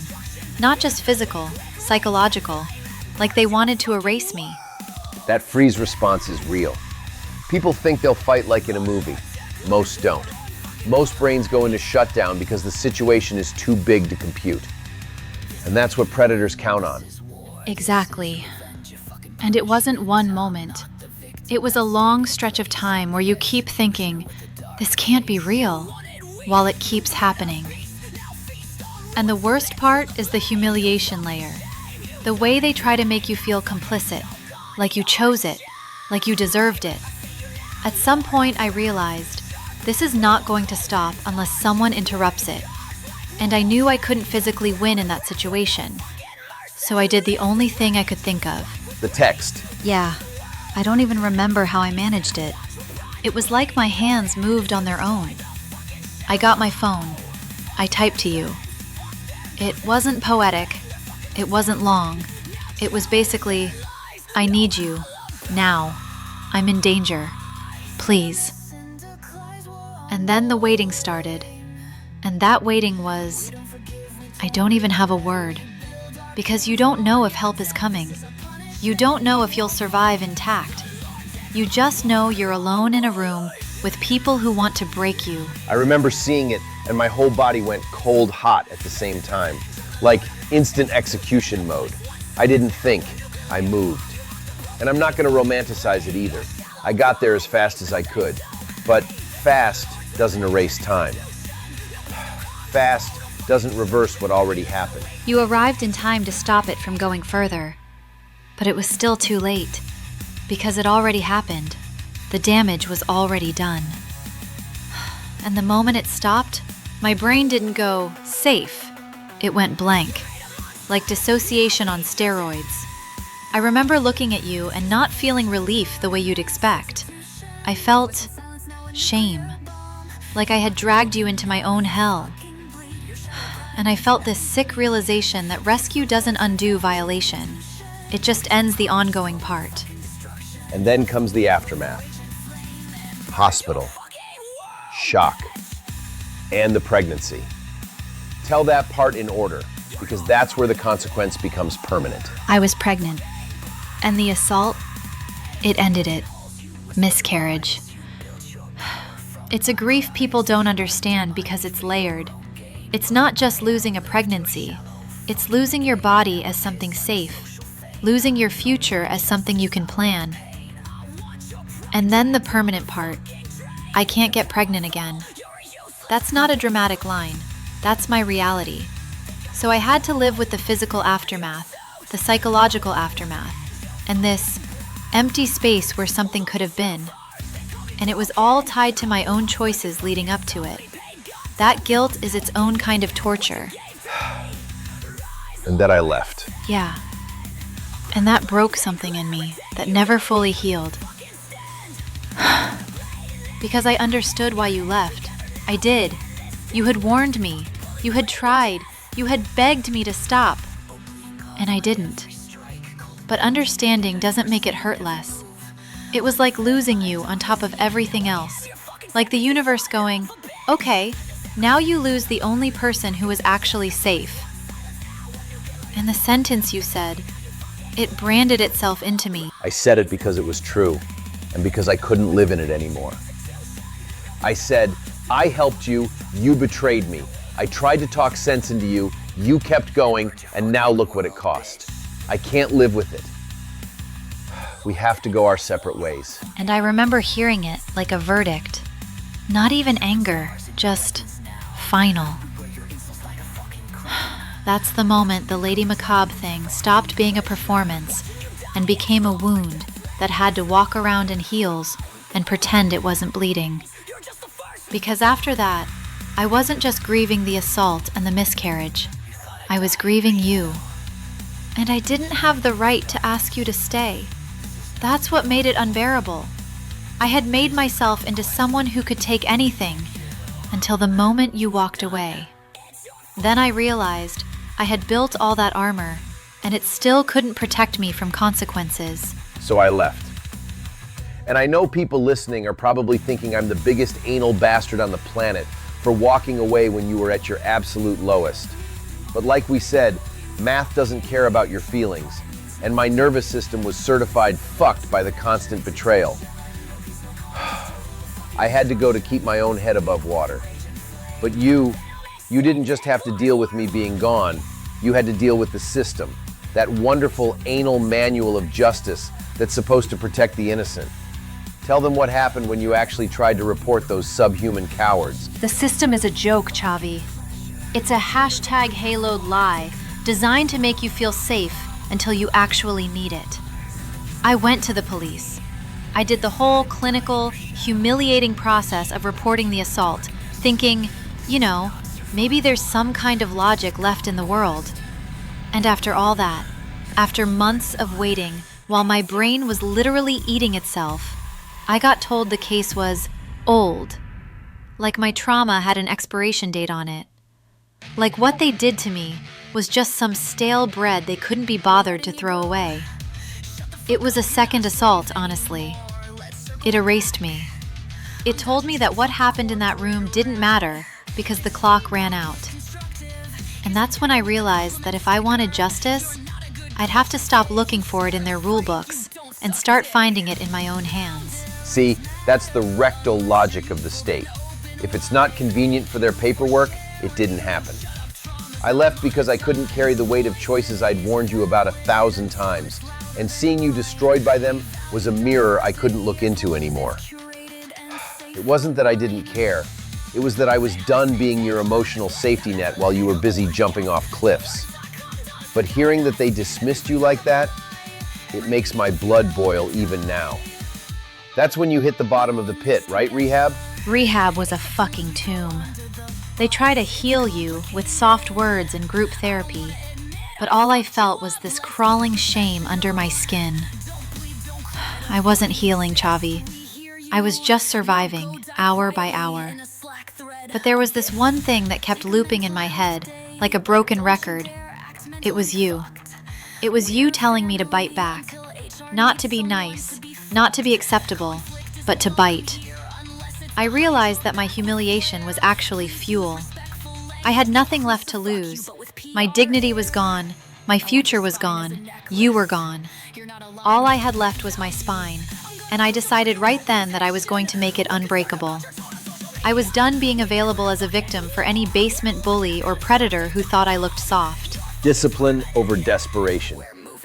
Not just physical, psychological, like they wanted to erase me. That freeze response is real. People think they'll fight like in a movie. Most don't. Most brains go into shutdown because the situation is too big to compute. And that's what predators count on. Exactly. And it wasn't one moment. It was a long stretch of time where you keep thinking, this can't be real, while it keeps happening. And the worst part is the humiliation layer. The way they try to make you feel complicit, like you chose it, like you deserved it. At some point I realized, this is not going to stop unless someone interrupts it. And I knew I couldn't physically win in that situation. So I did the only thing I could think of. The text. Yeah, I don't even remember how I managed it. It was like my hands moved on their own. I got my phone. I typed to you. It wasn't poetic. It wasn't long. It was basically, I need you. Now. I'm in danger. Please. And then the waiting started. And that waiting was, I don't even have a word. Because you don't know if help is coming. You don't know if you'll survive intact. You just know you're alone in a room with people who want to break you. I remember seeing it and my whole body went cold hot at the same time. Like instant execution mode. I didn't think, I moved. And I'm not gonna romanticize it either. I got there as fast as I could. But fast doesn't erase time. Fast doesn't reverse what already happened. You arrived in time to stop it from going further. But it was still too late. Because it already happened. The damage was already done. And the moment it stopped, my brain didn't go safe. It went blank. Like dissociation on steroids. I remember looking at you and not feeling relief the way you'd expect. I felt shame. Like I had dragged you into my own hell. And I felt this sick realization that rescue doesn't undo violation. It just ends the ongoing part. And then comes the aftermath. Hospital. Shock. And the pregnancy. Tell that part in order, because that's where the consequence becomes permanent. I was pregnant. And the assault, it ended it. Miscarriage. It's a grief people don't understand because it's layered. It's not just losing a pregnancy. It's losing your body as something safe. Losing your future as something you can plan. And then the permanent part. I can't get pregnant again. That's not a dramatic line. That's my reality. So I had to live with the physical aftermath, the psychological aftermath, and this empty space where something could have been. And it was all tied to my own choices leading up to it. That guilt is its own kind of torture. And then I left. Yeah. And that broke something in me that never fully healed. Because I understood why you left. I did. You had warned me. You had tried. You had begged me to stop. And I didn't. But understanding doesn't make it hurt less. It was like losing you on top of everything else. Like the universe going, okay, now you lose the only person who is actually safe. And the sentence you said, it branded itself into me. I said it because it was true, and because I couldn't live in it anymore. I said, I helped you, you betrayed me. I tried to talk sense into you, you kept going, and now look what it cost. I can't live with it. We have to go our separate ways. And I remember hearing it like a verdict. Not even anger, just final. That's the moment the Lady Macabre thing stopped being a performance and became a wound that had to walk around in heels and pretend it wasn't bleeding. Because after that, I wasn't just grieving the assault and the miscarriage. I was grieving you. And I didn't have the right to ask you to stay. That's what made it unbearable. I had made myself into someone who could take anything until the moment you walked away. Then I realized I had built all that armor, and it still couldn't protect me from consequences. So I left. And I know people listening are probably thinking I'm the biggest anal bastard on the planet for walking away when you were at your absolute lowest. But like we said, math doesn't care about your feelings, and my nervous system was certified fucked by the constant betrayal. I had to go to keep my own head above water. But you didn't just have to deal with me being gone, you had to deal with the system, that wonderful anal manual of justice that's supposed to protect the innocent. Tell them what happened when you actually tried to report those subhuman cowards. The system is a joke, Chavi. It's a hashtag haloed lie designed to make you feel safe until you actually need it. I went to the police. I did the whole clinical, humiliating process of reporting the assault, thinking, maybe there's some kind of logic left in the world. And after all that, after months of waiting, while my brain was literally eating itself, I got told the case was old. Like my trauma had an expiration date on it. Like what they did to me was just some stale bread they couldn't be bothered to throw away. It was a second assault, honestly. It erased me. It told me that what happened in that room didn't matter because the clock ran out. And that's when I realized that if I wanted justice, I'd have to stop looking for it in their rule books and start finding it in my own hands. See, that's the rectal logic of the state. If it's not convenient for their paperwork, it didn't happen. I left because I couldn't carry the weight of choices I'd warned you about 1,000 times, and seeing you destroyed by them was a mirror I couldn't look into anymore. It wasn't that I didn't care. It was that I was done being your emotional safety net while you were busy jumping off cliffs. But hearing that they dismissed you like that, it makes my blood boil even now. That's when you hit the bottom of the pit, right, Rehab? Rehab was a fucking tomb. They try to heal you with soft words and group therapy, but all I felt was this crawling shame under my skin. I wasn't healing, Chavi. I was just surviving, hour by hour. But there was this one thing that kept looping in my head, like a broken record. It was you. It was you telling me to bite back. Not to be nice, not to be acceptable, but to bite. I realized that my humiliation was actually fuel. I had nothing left to lose. My dignity was gone, my future was gone, you were gone. All I had left was my spine, and I decided right then that I was going to make it unbreakable. I was done being available as a victim for any basement bully or predator who thought I looked soft. Discipline over desperation.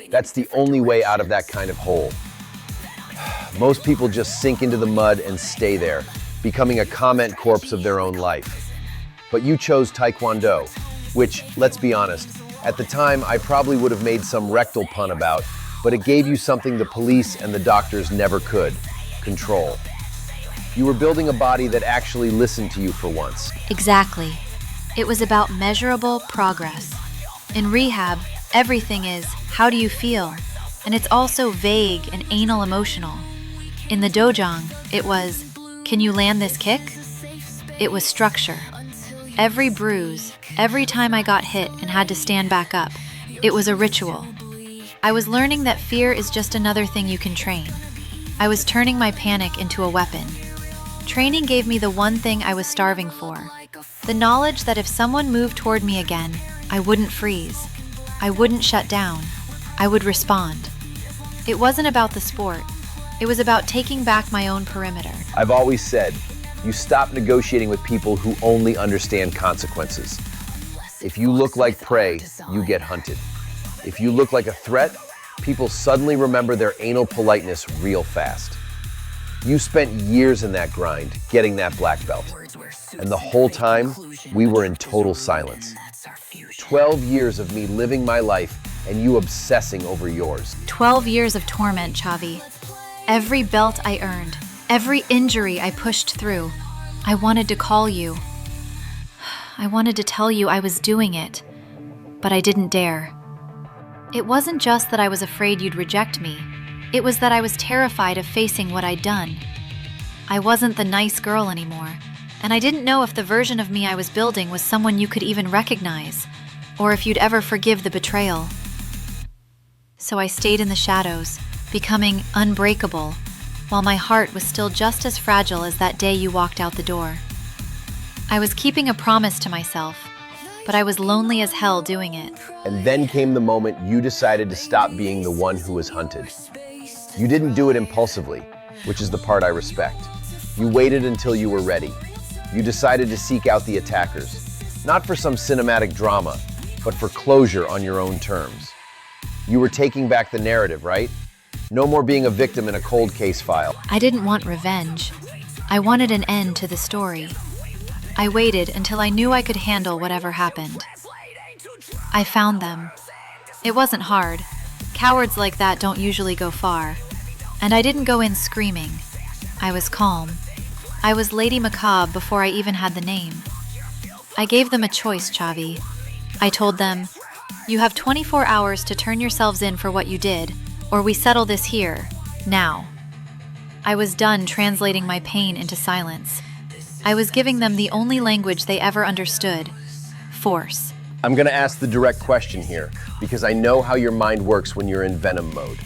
That's the only way out of that kind of hole. Most people just sink into the mud and stay there, becoming a comment corpse of their own life. But you chose Taekwondo, which, let's be honest, at the time I probably would have made some rectal pun about, but it gave you something the police and the doctors never could: control. You were building a body that actually listened to you for once. Exactly. It was about measurable progress. In rehab, everything is, how do you feel? And it's also vague and anal emotional. In the dojang, it was, can you land this kick? It was structure. Every bruise, every time I got hit and had to stand back up, it was a ritual. I was learning that fear is just another thing you can train. I was turning my panic into a weapon. Training gave me the one thing I was starving for. The knowledge that if someone moved toward me again, I wouldn't freeze. I wouldn't shut down. I would respond. It wasn't about the sport. It was about taking back my own perimeter. I've always said, you stop negotiating with people who only understand consequences. If you look like prey, you get hunted. If you look like a threat, people suddenly remember their anal politeness real fast. You spent years in that grind, getting that black belt. And the whole time, we were in total silence. 12 years of me living my life and you obsessing over yours. 12 years of torment, Chavi. Every belt I earned, every injury I pushed through. I wanted to call you. I wanted to tell you I was doing it, but I didn't dare. It wasn't just that I was afraid you'd reject me. It was that I was terrified of facing what I'd done. I wasn't the nice girl anymore, and I didn't know if the version of me I was building was someone you could even recognize, or if you'd ever forgive the betrayal. So I stayed in the shadows, becoming unbreakable, while my heart was still just as fragile as that day you walked out the door. I was keeping a promise to myself, but I was lonely as hell doing it. And then came the moment you decided to stop being the one who was hunted. You didn't do it impulsively, which is the part I respect. You waited until you were ready. You decided to seek out the attackers, not for some cinematic drama, but for closure on your own terms. You were taking back the narrative, right? No more being a victim in a cold case file. I didn't want revenge. I wanted an end to the story. I waited until I knew I could handle whatever happened. I found them. It wasn't hard. Cowards like that don't usually go far. And I didn't go in screaming. I was calm. I was Lady Macabre before I even had the name. I gave them a choice, Chavi. I told them, you have 24 hours to turn yourselves in for what you did, or we settle this here, now. I was done translating my pain into silence. I was giving them the only language they ever understood: force. I'm gonna ask the direct question here, because I know how your mind works when you're in Venom mode.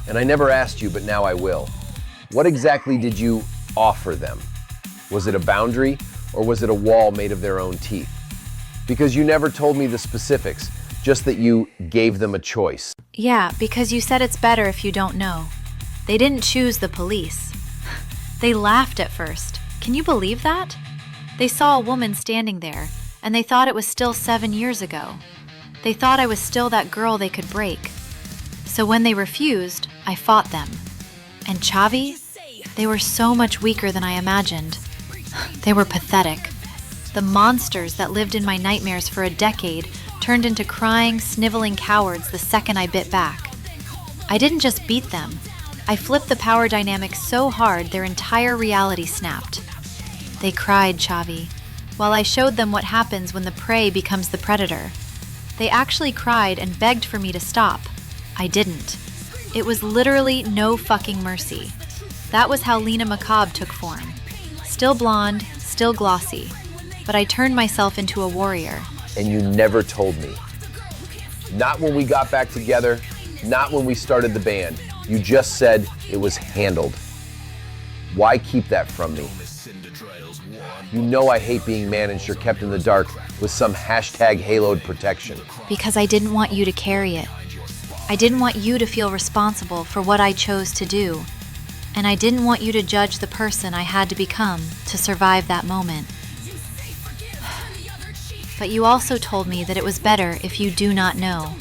And I never asked you, but now I will. What exactly did you offer them? Was it a boundary, or was it a wall made of their own teeth? Because you never told me the specifics, just that you gave them a choice. Yeah, because you said it's better if you don't know. They didn't choose the police. They laughed at first. Can you believe that? They saw a woman standing there, and they thought it was still 7 years ago. They thought I was still that girl they could break. So when they refused, I fought them. And Chavi? They were so much weaker than I imagined. They were pathetic. The monsters that lived in my nightmares for a decade turned into crying, sniveling cowards the second I bit back. I didn't just beat them. I flipped the power dynamic so hard their entire reality snapped. They cried, Chavi, while I showed them what happens when the prey becomes the predator. They actually cried and begged for me to stop. I didn't. It was literally no fucking mercy. That was how Lina Macabre took form. Still blonde, still glossy. But I turned myself into a warrior. And you never told me. Not when we got back together, not when we started the band. You just said it was handled. Why keep that from me? You know I hate being managed or kept in the dark with some hashtag haloed protection. Because I didn't want you to carry it. I didn't want you to feel responsible for what I chose to do. And I didn't want you to judge the person I had to become to survive that moment. But you also told me that it was better if you do not know.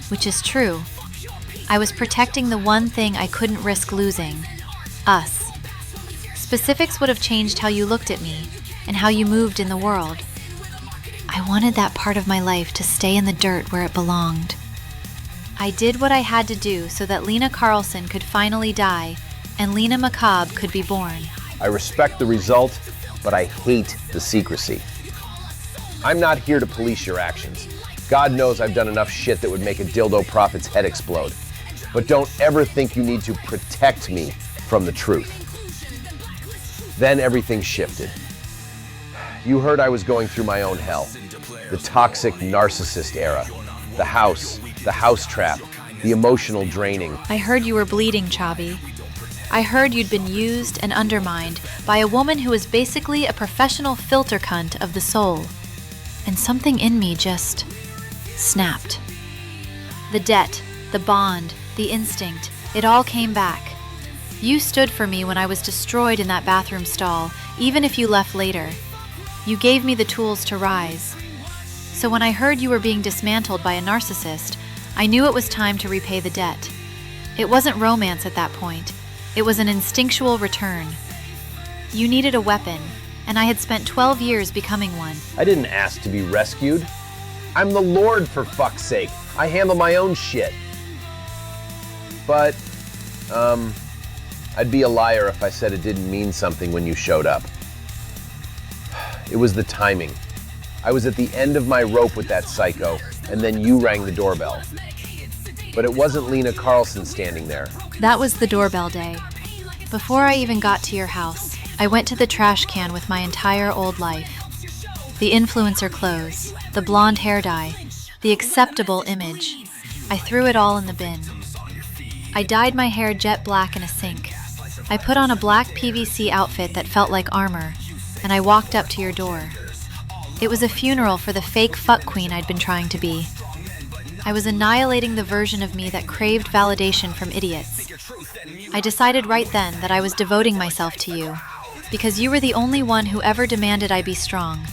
Which is true. I was protecting the one thing I couldn't risk losing. Us. Specifics would have changed how you looked at me and how you moved in the world. I wanted that part of my life to stay in the dirt where it belonged. I did what I had to do so that Lina Carlson could finally die and Lina Macabre could be born. I respect the result, but I hate the secrecy. I'm not here to police your actions. God knows I've done enough shit that would make a dildo prophet's head explode. But don't ever think you need to protect me from the truth. Then everything shifted. You heard I was going through my own hell. The toxic narcissist era. The house trap, the emotional draining. I heard you were bleeding, Chavi. I heard you'd been used and undermined by a woman who was basically a professional filter cunt of the soul. And something in me just snapped. The debt, the bond, the instinct, it all came back. You stood for me when I was destroyed in that bathroom stall, even if you left later. You gave me the tools to rise. So when I heard you were being dismantled by a narcissist, I knew it was time to repay the debt. It wasn't romance at that point. It was an instinctual return. You needed a weapon, and I had spent 12 years becoming one. I didn't ask to be rescued. I'm the Lord, for fuck's sake. I handle my own shit. But, I'd be a liar if I said it didn't mean something when you showed up. It was the timing. I was at the end of my rope with that psycho, and then you rang the doorbell. But it wasn't Lina Carlson standing there. That was the doorbell day. Before I even got to your house, I went to the trash can with my entire old life. The influencer clothes, the blonde hair dye, the acceptable image. I threw it all in the bin. I dyed my hair jet black in a sink. I put on a black PVC outfit that felt like armor, and I walked up to your door. It was a funeral for the fake fuck queen I'd been trying to be. I was annihilating the version of me that craved validation from idiots. I decided right then that I was devoting myself to you, because you were the only one who ever demanded I be strong.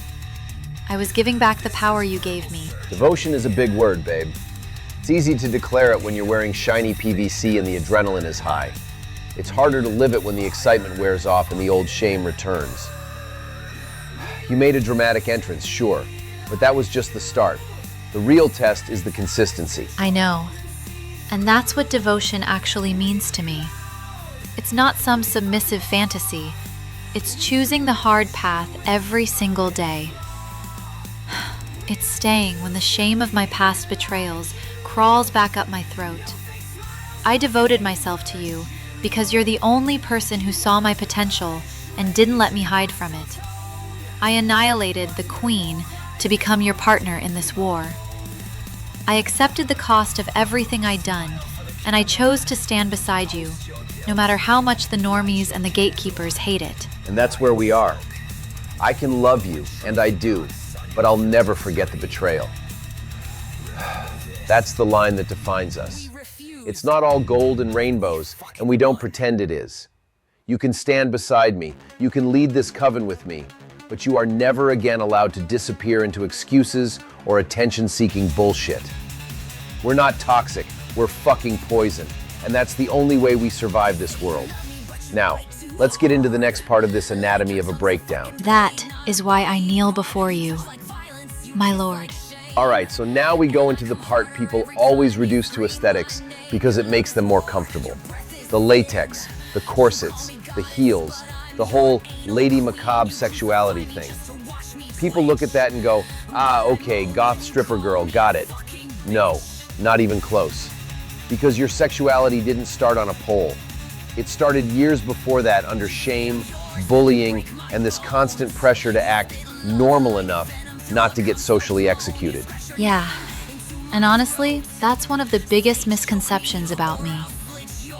I was giving back the power you gave me. Devotion is a big word, babe. It's easy to declare it when you're wearing shiny PVC and the adrenaline is high. It's harder to live it when the excitement wears off and the old shame returns. You made a dramatic entrance, sure, but that was just the start. The real test is the consistency. I know. And that's what devotion actually means to me. It's not some submissive fantasy. It's choosing the hard path every single day. It's staying when the shame of my past betrayals crawls back up my throat. I devoted myself to you because you're the only person who saw my potential and didn't let me hide from it. I annihilated the Queen to become your partner in this war. I accepted the cost of everything I'd done, and I chose to stand beside you, no matter how much the normies and the gatekeepers hate it. And that's where we are. I can love you, and I do, but I'll never forget the betrayal. That's the line that defines us. It's not all gold and rainbows, and we don't pretend it is. You can stand beside me, you can lead this coven with me, but you are never again allowed to disappear into excuses or attention-seeking bullshit. We're not toxic, we're fucking poison, and that's the only way we survive this world. Now, let's get into the next part of this anatomy of a breakdown. That is why I kneel before you, my lord. All right, so now we go into the part people always reduce to aesthetics because it makes them more comfortable. The latex, the corsets, the heels, the whole Lady Macabre sexuality thing. People look at that and go, okay, goth stripper girl, got it. No, not even close. Because your sexuality didn't start on a pole. It started years before that under shame, bullying, and this constant pressure to act normal enough not to get socially executed. Yeah, and honestly, that's one of the biggest misconceptions about me.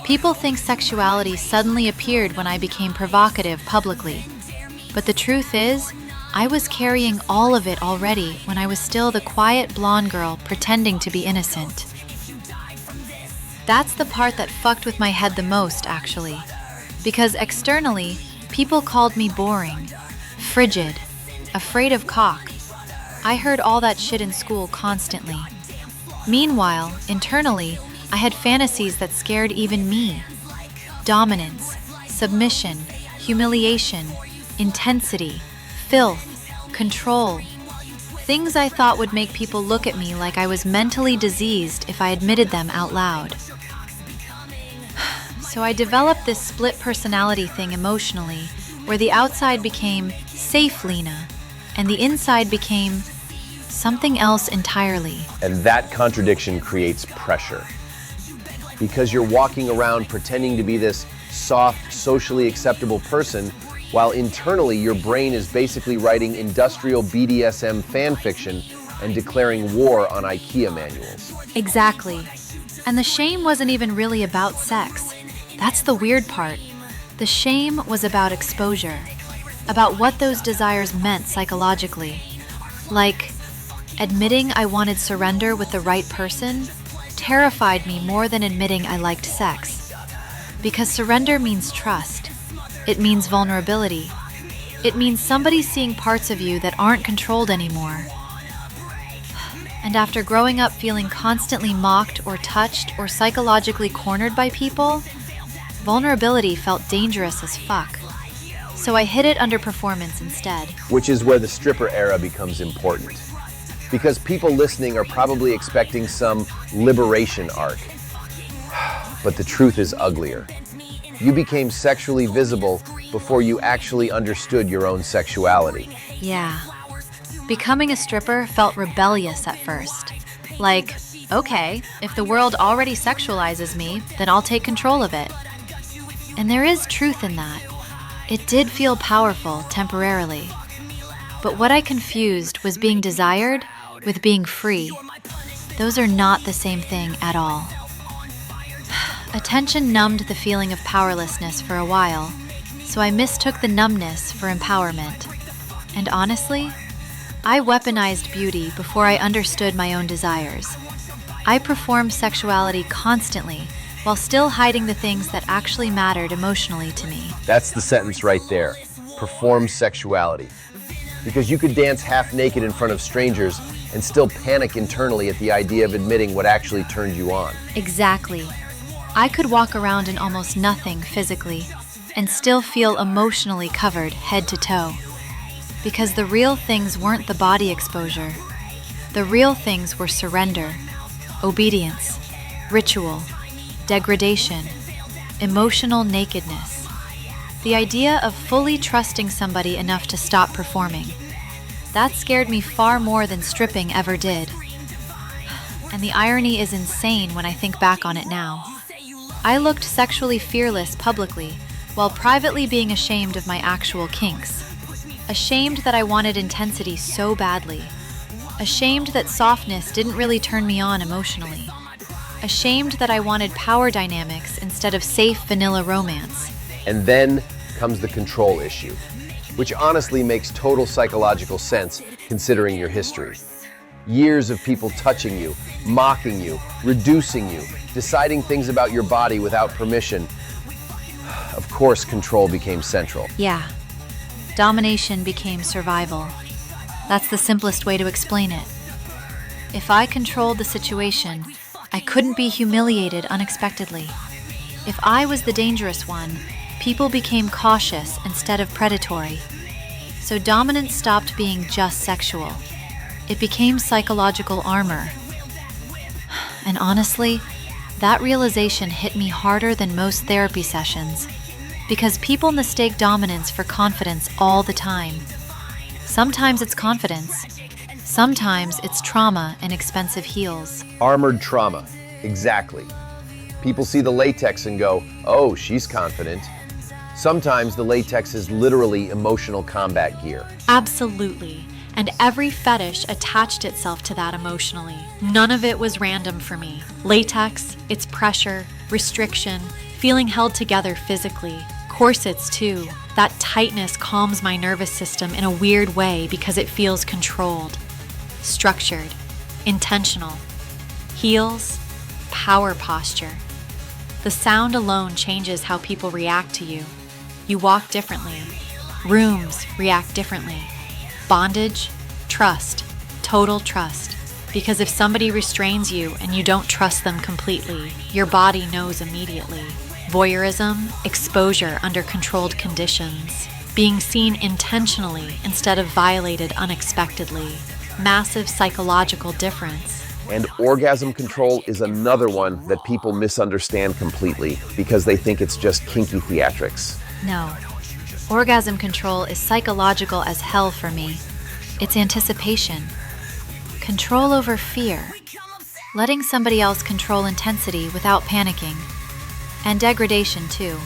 People think sexuality suddenly appeared when I became provocative publicly. But the truth is, I was carrying all of it already when I was still the quiet blonde girl pretending to be innocent. That's the part that fucked with my head the most, actually. Because externally, people called me boring, frigid, afraid of cock. I heard all that shit in school constantly. Meanwhile, internally, I had fantasies that scared even me. Dominance, submission, humiliation, intensity, filth, control. Things I thought would make people look at me like I was mentally diseased if I admitted them out loud. So I developed this split personality thing emotionally, where the outside became safe Lina, and the inside became something else entirely. And that contradiction creates pressure. Because you're walking around pretending to be this soft, socially acceptable person, while internally your brain is basically writing industrial BDSM fan fiction and declaring war on IKEA manuals. Exactly. And the shame wasn't even really about sex. That's the weird part. The shame was about exposure, about what those desires meant psychologically. Like, admitting I wanted surrender with the right person terrified me more than admitting I liked sex. Because surrender means trust. It means vulnerability. It means somebody seeing parts of you that aren't controlled anymore. And after growing up feeling constantly mocked or touched or psychologically cornered by people, Vulnerability felt dangerous as fuck. So I hid it under performance instead. Which is where the stripper era becomes important. Because people listening are probably expecting some liberation arc. But the truth is uglier. You became sexually visible before you actually understood your own sexuality. Yeah. Becoming a stripper felt rebellious at first. Like, okay, if the world already sexualizes me, then I'll take control of it. And there is truth in that. It did feel powerful temporarily. But what I confused was being desired with being free. Those are not the same thing at all. Attention numbed the feeling of powerlessness for a while, so I mistook the numbness for empowerment. And honestly, I weaponized beauty before I understood my own desires. I performed sexuality constantly while still hiding the things that actually mattered emotionally to me. That's the sentence right there. Perform sexuality. Because you could dance half naked in front of strangers and still panic internally at the idea of admitting what actually turned you on. Exactly. I could walk around in almost nothing physically and still feel emotionally covered head to toe. Because the real things weren't the body exposure. The real things were surrender, obedience, ritual, degradation, emotional nakedness. The idea of fully trusting somebody enough to stop performing. That scared me far more than stripping ever did. And the irony is insane when I think back on it now. I looked sexually fearless publicly, while privately being ashamed of my actual kinks. Ashamed that I wanted intensity so badly. Ashamed that softness didn't really turn me on emotionally. Ashamed that I wanted power dynamics instead of safe vanilla romance. And then comes the control issue, which honestly makes total psychological sense considering your history. Years of people touching you, mocking you, reducing you, deciding things about your body without permission. Of course, control became central. Yeah. Domination became survival. That's the simplest way to explain it. If I controlled the situation, I couldn't be humiliated unexpectedly. If I was the dangerous one, people became cautious instead of predatory. So dominance stopped being just sexual. It became psychological armor. And honestly, that realization hit me harder than most therapy sessions, because people mistake dominance for confidence all the time. Sometimes it's confidence. Sometimes it's trauma and expensive heels. Armored trauma, exactly. People see the latex and go, oh, she's confident. Sometimes the latex is literally emotional combat gear. Absolutely. And every fetish attached itself to that emotionally. None of it was random for me. Latex, its pressure, restriction, feeling held together physically. Corsets too. That tightness calms my nervous system in a weird way because it feels controlled. Structured. Intentional. Heels. Power posture. The sound alone changes how people react to you. You walk differently. Rooms react differently. Bondage, trust, total trust. Because if somebody restrains you and you don't trust them completely, your body knows immediately. Voyeurism, exposure under controlled conditions. Being seen intentionally instead of violated unexpectedly. Massive psychological difference. And orgasm control is another one that people misunderstand completely because they think it's just kinky theatrics. No. Orgasm control is psychological as hell for me. It's anticipation. Control over fear. Letting somebody else control intensity without panicking. And degradation too.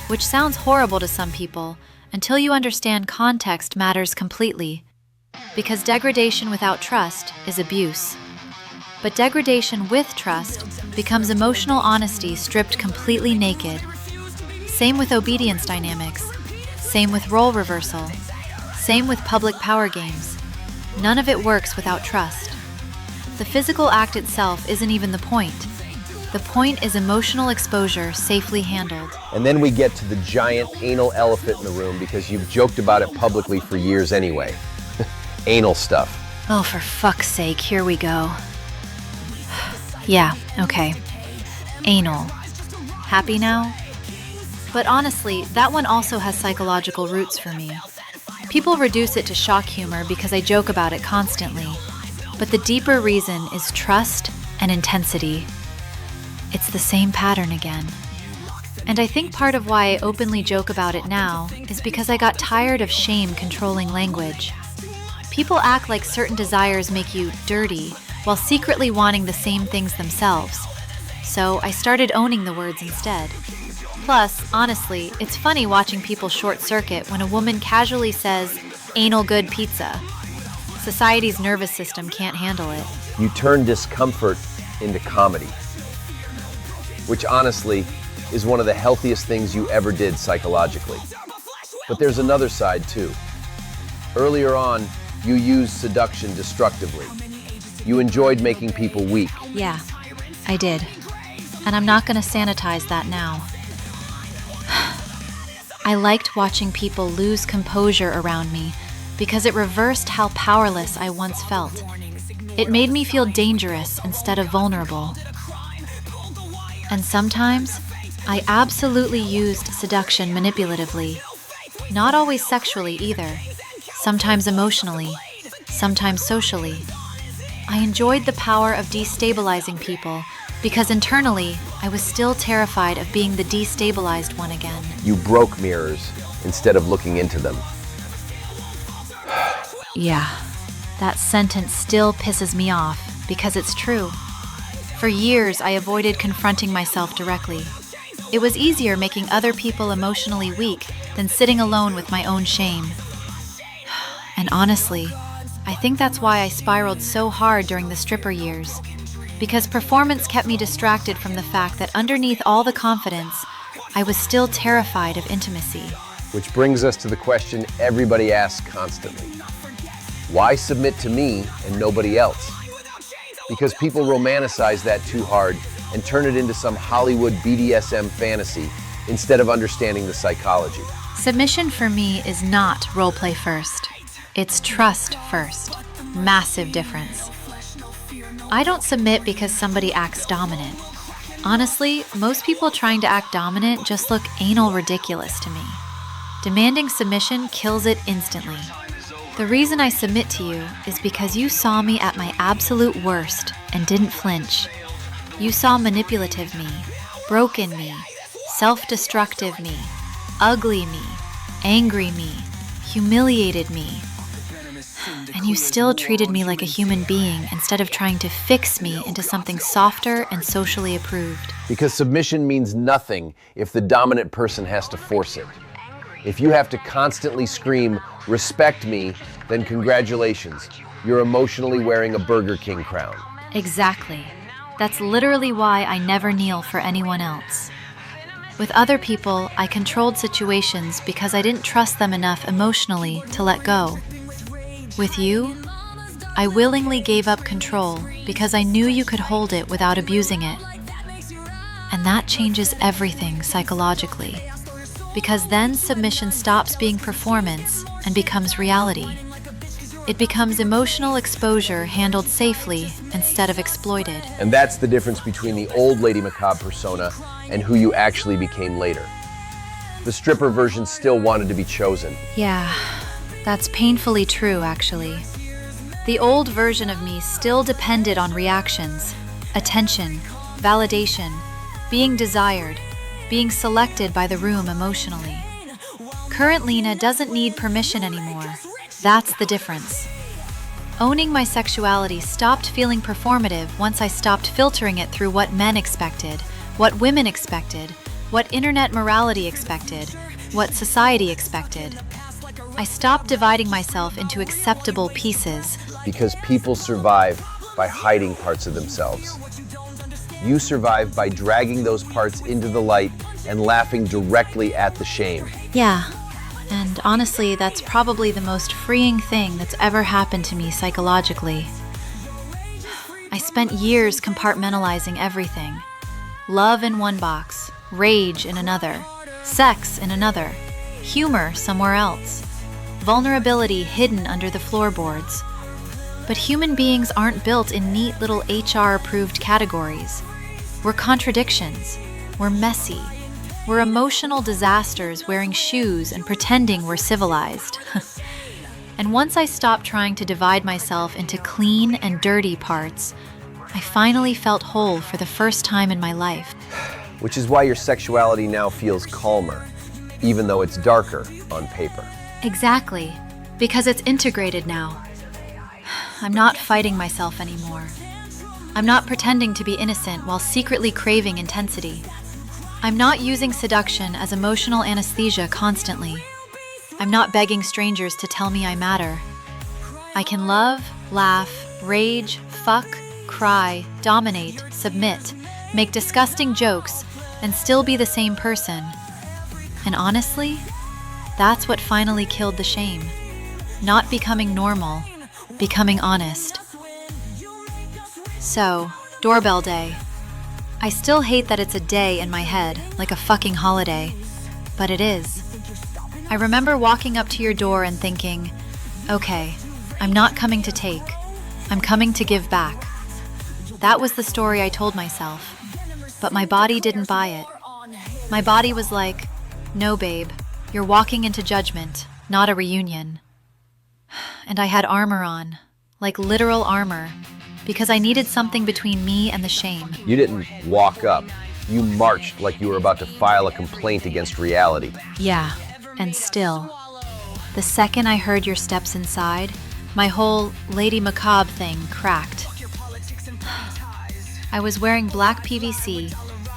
Which sounds horrible to some people until you understand context matters completely. Because degradation without trust is abuse. But degradation with trust becomes emotional honesty stripped completely naked. Same with obedience dynamics. Same with role reversal. Same with public power games. None of it works without trust. The physical act itself isn't even the point. The point is emotional exposure safely handled. And then we get to the giant anal elephant in the room because you've joked about it publicly for years anyway. Anal stuff. Oh, for fuck's sake, here we go. Yeah, okay. Anal. Happy now? But honestly, that one also has psychological roots for me. People reduce it to shock humor because I joke about it constantly. But the deeper reason is trust and intensity. It's the same pattern again. And I think part of why I openly joke about it now is because I got tired of shame controlling language. People act like certain desires make you dirty while secretly wanting the same things themselves. So I started owning the words instead. Plus, honestly, it's funny watching people short-circuit when a woman casually says, "anal good pizza." Society's nervous system can't handle it. You turn discomfort into comedy, which honestly is one of the healthiest things you ever did psychologically. But there's another side too. Earlier on, you used seduction destructively. You enjoyed making people weak. Yeah, I did. And I'm not going to sanitize that now. I liked watching people lose composure around me because it reversed how powerless I once felt. It made me feel dangerous instead of vulnerable. And sometimes, I absolutely used seduction manipulatively. Not always sexually either. Sometimes emotionally. Sometimes socially. I enjoyed the power of destabilizing people because internally, I was still terrified of being the destabilized one again. You broke mirrors instead of looking into them. Yeah, that sentence still pisses me off because it's true. For years, I avoided confronting myself directly. It was easier making other people emotionally weak than sitting alone with my own shame. And honestly, I think that's why I spiraled so hard during the stripper years. Because performance kept me distracted from the fact that underneath all the confidence, I was still terrified of intimacy. Which brings us to the question everybody asks constantly. Why submit to me and nobody else? Because people romanticize that too hard and turn it into some Hollywood BDSM fantasy instead of understanding the psychology. Submission for me is not roleplay first. It's trust first. Massive difference. I don't submit because somebody acts dominant. Honestly, most people trying to act dominant just look anal ridiculous to me. Demanding submission kills it instantly. The reason I submit to you is because you saw me at my absolute worst and didn't flinch. You saw manipulative me, broken me, self-destructive me, ugly me, angry me, humiliated me. And you still treated me like a human being instead of trying to fix me into something softer and socially approved. Because submission means nothing if the dominant person has to force it. If you have to constantly scream, "respect me," then congratulations, you're emotionally wearing a Burger King crown. Exactly. That's literally why I never kneel for anyone else. With other people, I controlled situations because I didn't trust them enough emotionally to let go. With you, I willingly gave up control because I knew you could hold it without abusing it. And that changes everything psychologically. Because then submission stops being performance and becomes reality. It becomes emotional exposure handled safely instead of exploited. And that's the difference between the old Lady Macabre persona and who you actually became later. The stripper version still wanted to be chosen. Yeah, that's painfully true, actually. The old version of me still depended on reactions, attention, validation, being desired, being selected by the room emotionally. Current Lina doesn't need permission anymore. That's the difference. Owning my sexuality stopped feeling performative once I stopped filtering it through what men expected, what women expected, what internet morality expected, what society expected. I stopped dividing myself into acceptable pieces. Because people survive by hiding parts of themselves. You survive by dragging those parts into the light and laughing directly at the shame. Yeah, and honestly, that's probably the most freeing thing that's ever happened to me psychologically. I spent years compartmentalizing everything. Love in one box, rage in another, sex in another, humor somewhere else, vulnerability hidden under the floorboards. But human beings aren't built in neat little HR-approved categories. We're contradictions. We're messy. We're emotional disasters wearing shoes and pretending we're civilized. And once I stopped trying to divide myself into clean and dirty parts, I finally felt whole for the first time in my life. Which is why your sexuality now feels calmer, even though it's darker on paper. Exactly, because it's integrated now. I'm not fighting myself anymore. I'm not pretending to be innocent while secretly craving intensity. I'm not using seduction as emotional anesthesia constantly. I'm not begging strangers to tell me I matter. I can love, laugh, rage, fuck, cry, dominate, submit, make disgusting jokes, and still be the same person. And honestly, that's what finally killed the shame. Not becoming normal, becoming honest. So, doorbell day. I still hate that it's a day in my head, like a fucking holiday, but it is. I remember walking up to your door and thinking, okay, I'm not coming to take, I'm coming to give back. That was the story I told myself, but my body didn't buy it. My body was like, no babe, you're walking into judgment, not a reunion. And I had armor on, like literal armor, because I needed something between me and the shame. You didn't walk up. You marched like you were about to file a complaint against reality. Yeah, and still. The second I heard your steps inside, my whole Lady Macabre thing cracked. I was wearing black PVC,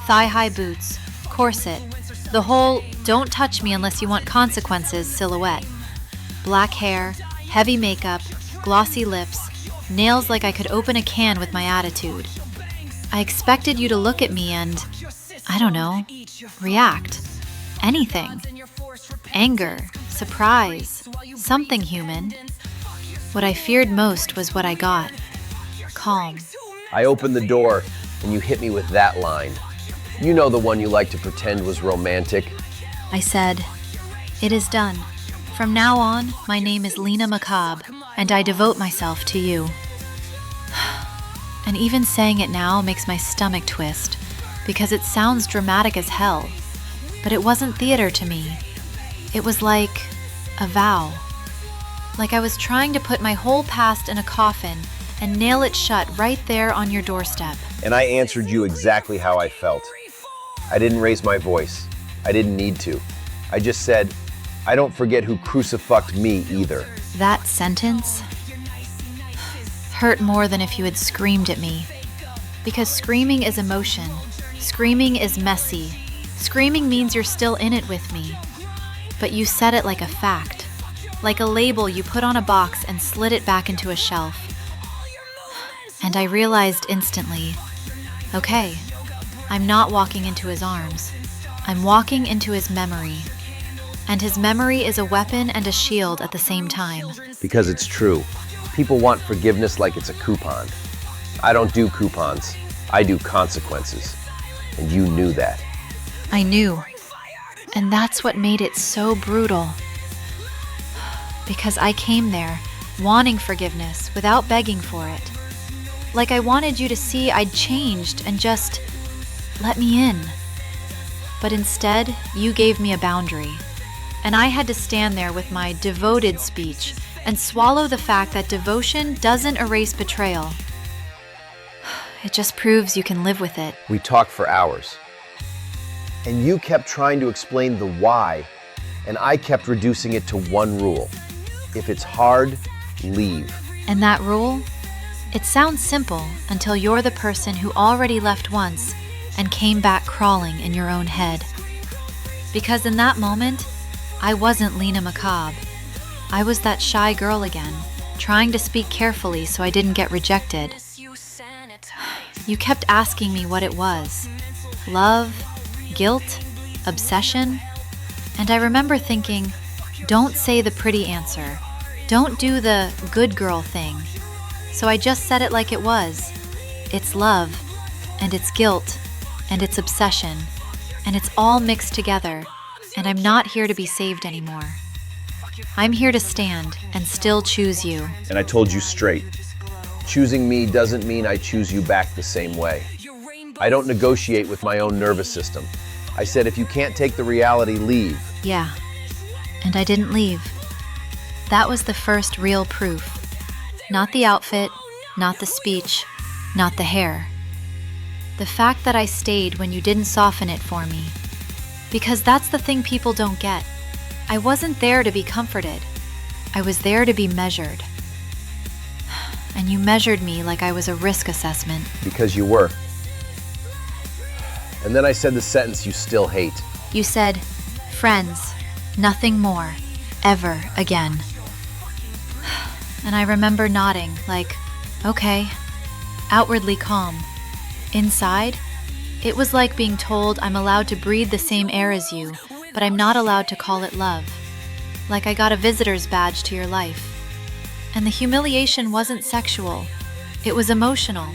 thigh-high boots, corset, the whole don't touch me unless you want consequences silhouette. Black hair, heavy makeup, glossy lips, nails like I could open a can with my attitude. I expected you to look at me and, I don't know, react. Anything. Anger, surprise, something human. What I feared most was what I got. Calm. I opened the door and you hit me with that line. You know, the one you like to pretend was romantic. I said, it is done. From now on, my name is Lina Macabre, and I devote myself to you. And even saying it now makes my stomach twist, because it sounds dramatic as hell. But it wasn't theater to me. It was like a vow. Like I was trying to put my whole past in a coffin and nail it shut right there on your doorstep. And I answered you exactly how I felt. I didn't raise my voice. I didn't need to. I just said, I don't forget who crucifucked me either. That sentence hurt more than if you had screamed at me. Because screaming is emotion. Screaming is messy. Screaming means you're still in it with me. But you said it like a fact. Like a label you put on a box and slid it back into a shelf. And I realized instantly, okay, I'm not walking into his arms. I'm walking into his memory. And his memory is a weapon and a shield at the same time. Because it's true. People want forgiveness like it's a coupon. I don't do coupons. I do consequences. And you knew that. I knew. And that's what made it so brutal. Because I came there, wanting forgiveness without begging for it. Like I wanted you to see I'd changed and just let me in. But instead, you gave me a boundary. And I had to stand there with my devoted speech and swallow the fact that devotion doesn't erase betrayal. It just proves you can live with it. We talked for hours. And you kept trying to explain the why, and I kept reducing it to one rule. If it's hard, leave. And that rule? It sounds simple until you're the person who already left once and came back crawling in your own head. Because in that moment, I wasn't Lina Macabre. I was that shy girl again, trying to speak carefully so I didn't get rejected. You kept asking me what it was. Love, guilt, obsession. And I remember thinking, don't say the pretty answer. Don't do the good girl thing. So I just said it like it was. It's love, and it's guilt, and it's obsession, and it's all mixed together, and I'm not here to be saved anymore. I'm here to stand and still choose you. And I told you straight. Choosing me doesn't mean I choose you back the same way. I don't negotiate with my own nervous system. I said, if you can't take the reality, leave. Yeah, and I didn't leave. That was the first real proof. Not the outfit, not the speech, not the hair. The fact that I stayed when you didn't soften it for me. Because that's the thing people don't get. I wasn't there to be comforted. I was there to be measured. And you measured me like I was a risk assessment. Because you were. And then I said the sentence you still hate. You said, friends, nothing more, ever again. And I remember nodding, like, okay, outwardly calm. Inside, it was like being told I'm allowed to breathe the same air as you, but I'm not allowed to call it love. Like I got a visitor's badge to your life. And the humiliation wasn't sexual, it was emotional.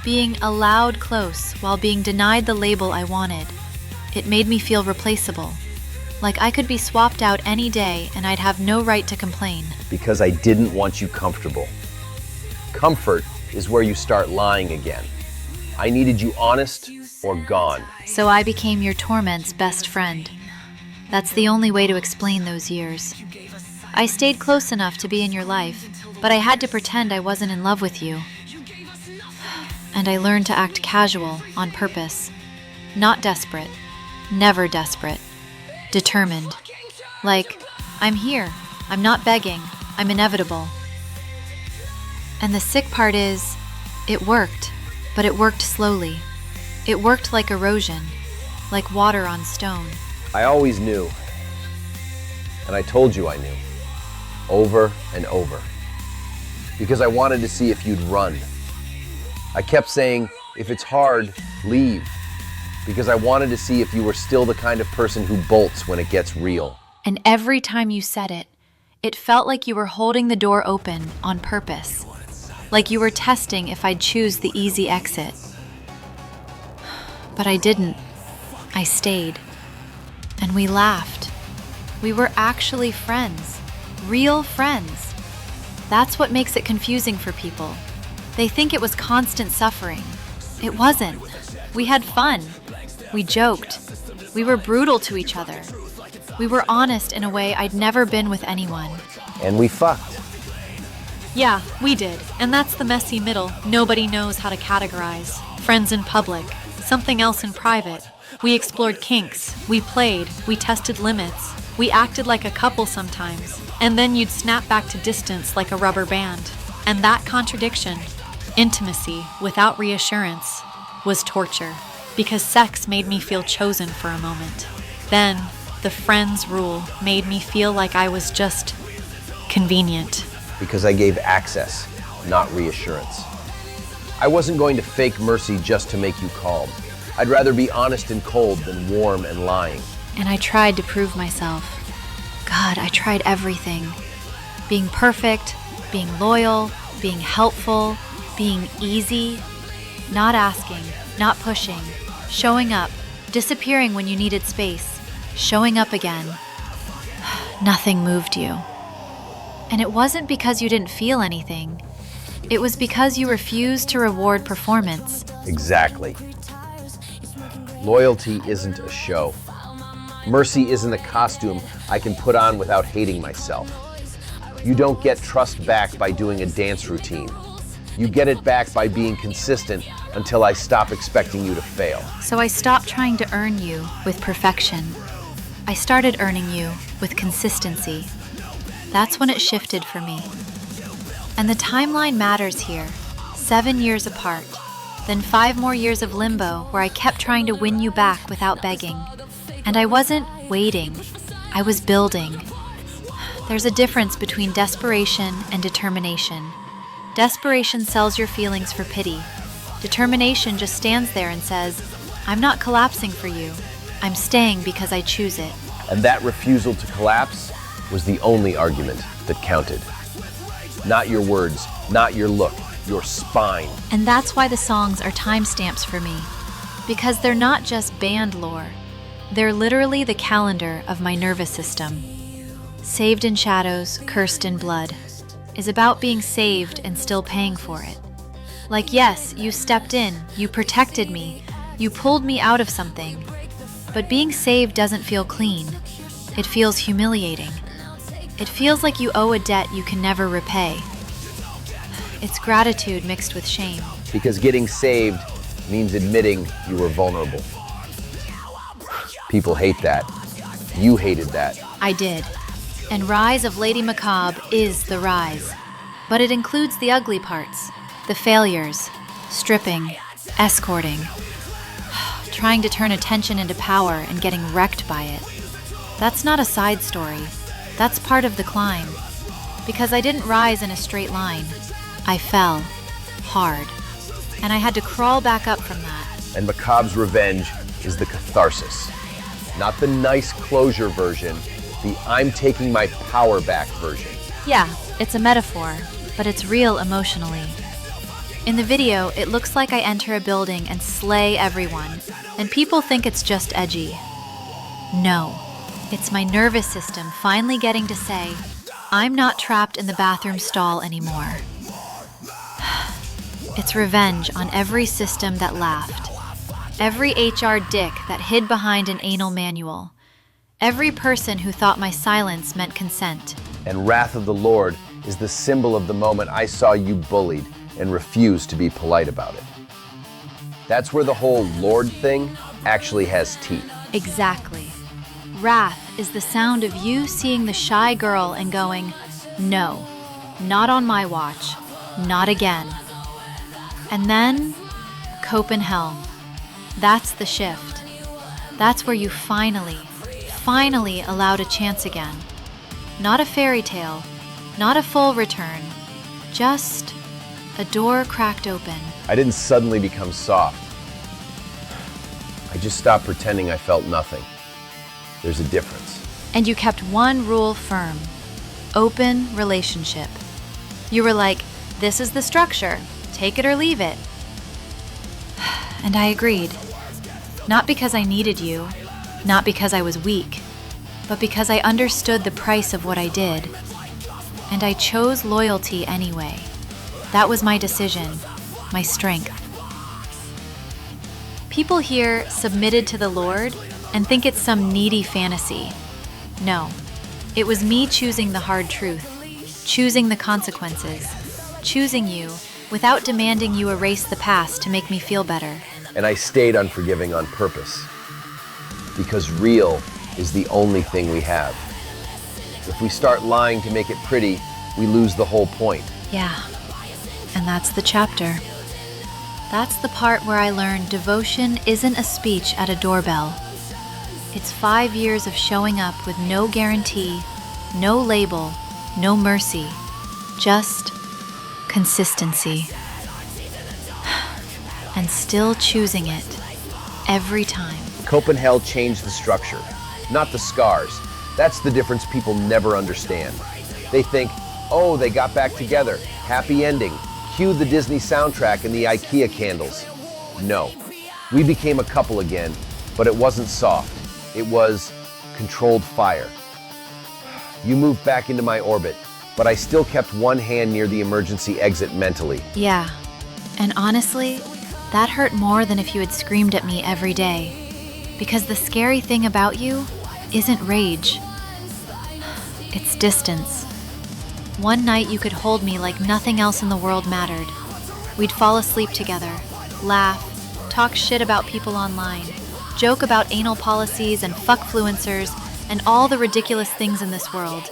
Being allowed close while being denied the label I wanted. It made me feel replaceable. Like I could be swapped out any day and I'd have no right to complain. Because I didn't want you comfortable. Comfort is where you start lying again. I needed you honest or gone. So I became your torment's best friend. That's the only way to explain those years. I stayed close enough to be in your life, but I had to pretend I wasn't in love with you. And I learned to act casual on purpose. Not desperate. Never desperate. Determined. Like, I'm here. I'm not begging. I'm inevitable. And the sick part is, it worked, but it worked slowly. It worked like erosion, like water on stone. I always knew. And I told you I knew. Over and over. Because I wanted to see if you'd run. I kept saying, if it's hard, leave. Because I wanted to see if you were still the kind of person who bolts when it gets real. And every time you said it, it felt like you were holding the door open on purpose. Like you were testing if I'd choose the easy exit. But I didn't. I stayed. And we laughed. We were actually friends. Real friends. That's what makes it confusing for people. They think it was constant suffering. It wasn't. We had fun. We joked. We were brutal to each other. We were honest in a way I'd never been with anyone. And we fucked. Yeah, we did. And that's the messy middle nobody knows how to categorize. Friends in public, something else in private. We explored kinks, we played, we tested limits. We acted like a couple sometimes. And then you'd snap back to distance like a rubber band. And that contradiction, intimacy without reassurance, was torture. Because sex made me feel chosen for a moment. Then, the friends rule made me feel like I was just convenient. Because I gave access, not reassurance. I wasn't going to fake mercy just to make you calm. I'd rather be honest and cold than warm and lying. And I tried to prove myself. God, I tried everything. Being perfect, being loyal, being helpful, being easy, not asking, not pushing, showing up, disappearing when you needed space, showing up again. Nothing moved you. And it wasn't because you didn't feel anything. It was because you refused to reward performance. Exactly. Loyalty isn't a show. Mercy isn't a costume I can put on without hating myself. You don't get trust back by doing a dance routine. You get it back by being consistent until I stop expecting you to fail. So I stopped trying to earn you with perfection. I started earning you with consistency. That's when it shifted for me. And the timeline matters here. 7 years apart. Then 5 more years of limbo where I kept trying to win you back without begging. And I wasn't waiting. I was building. There's a difference between desperation and determination. Desperation sells your feelings for pity. Determination just stands there and says, I'm not collapsing for you. I'm staying because I choose it. And that refusal to collapse was the only argument that counted. Not your words, not your look, your spine. And that's why the songs are timestamps for me. Because they're not just band lore. They're literally the calendar of my nervous system. Saved in Shadows, Cursed in Blood is about being saved and still paying for it. Like, yes, you stepped in, you protected me, you pulled me out of something. But being saved doesn't feel clean. It feels humiliating. It feels like you owe a debt you can never repay. It's gratitude mixed with shame. Because getting saved means admitting you were vulnerable. People hate that. You hated that. I did. And Rise of Lady Macabre is the rise. But it includes the ugly parts, the failures, stripping, escorting, trying to turn attention into power and getting wrecked by it. That's not a side story. That's part of the climb. Because I didn't rise in a straight line. I fell. Hard. And I had to crawl back up from that. And Macabre's revenge is the catharsis. Not the nice closure version, the I'm taking my power back version. Yeah, it's a metaphor, but it's real emotionally. In the video, it looks like I enter a building and slay everyone, and people think it's just edgy. No, it's my nervous system finally getting to say, I'm not trapped in the bathroom stall anymore. It's revenge on every system that laughed. Every HR dick that hid behind an anal manual. Every person who thought my silence meant consent. And Wrath of the Lord is the symbol of the moment I saw you bullied and refused to be polite about it. That's where the whole Lord thing actually has teeth. Exactly. Wrath is the sound of you seeing the shy girl and going, no, not on my watch, not again. And then, Copenhagen. That's the shift. That's where you finally allowed a chance again. Not a fairy tale, not a full return, just a door cracked open. I didn't suddenly become soft. I just stopped pretending I felt nothing. There's a difference. And you kept one rule firm: open relationship. You were like, this is the structure, take it or leave it. And I agreed. Not because I needed you, not because I was weak, but because I understood the price of what I did. And I chose loyalty anyway. That was my decision, my strength. People here submitted to the Lord and think it's some needy fantasy. No, it was me choosing the hard truth, choosing the consequences, choosing you without demanding you erase the past to make me feel better. And I stayed unforgiving on purpose. Because real is the only thing we have. If we start lying to make it pretty, we lose the whole point. Yeah, and that's the chapter. That's the part where I learned devotion isn't a speech at a doorbell. It's 5 years of showing up with no guarantee, no label, no mercy, just consistency. And still choosing it every time. Copenhagen changed the structure, not the scars. That's the difference people never understand. They think, oh, they got back together, happy ending, cue the Disney soundtrack and the IKEA candles. No, we became a couple again, but it wasn't soft. It was controlled fire. You moved back into my orbit, but I still kept one hand near the emergency exit mentally. Yeah, and honestly, that hurt more than if you had screamed at me every day. Because the scary thing about you isn't rage. It's distance. One night you could hold me like nothing else in the world mattered. We'd fall asleep together, laugh, talk shit about people online, joke about anal policies and fuckfluencers and all the ridiculous things in this world.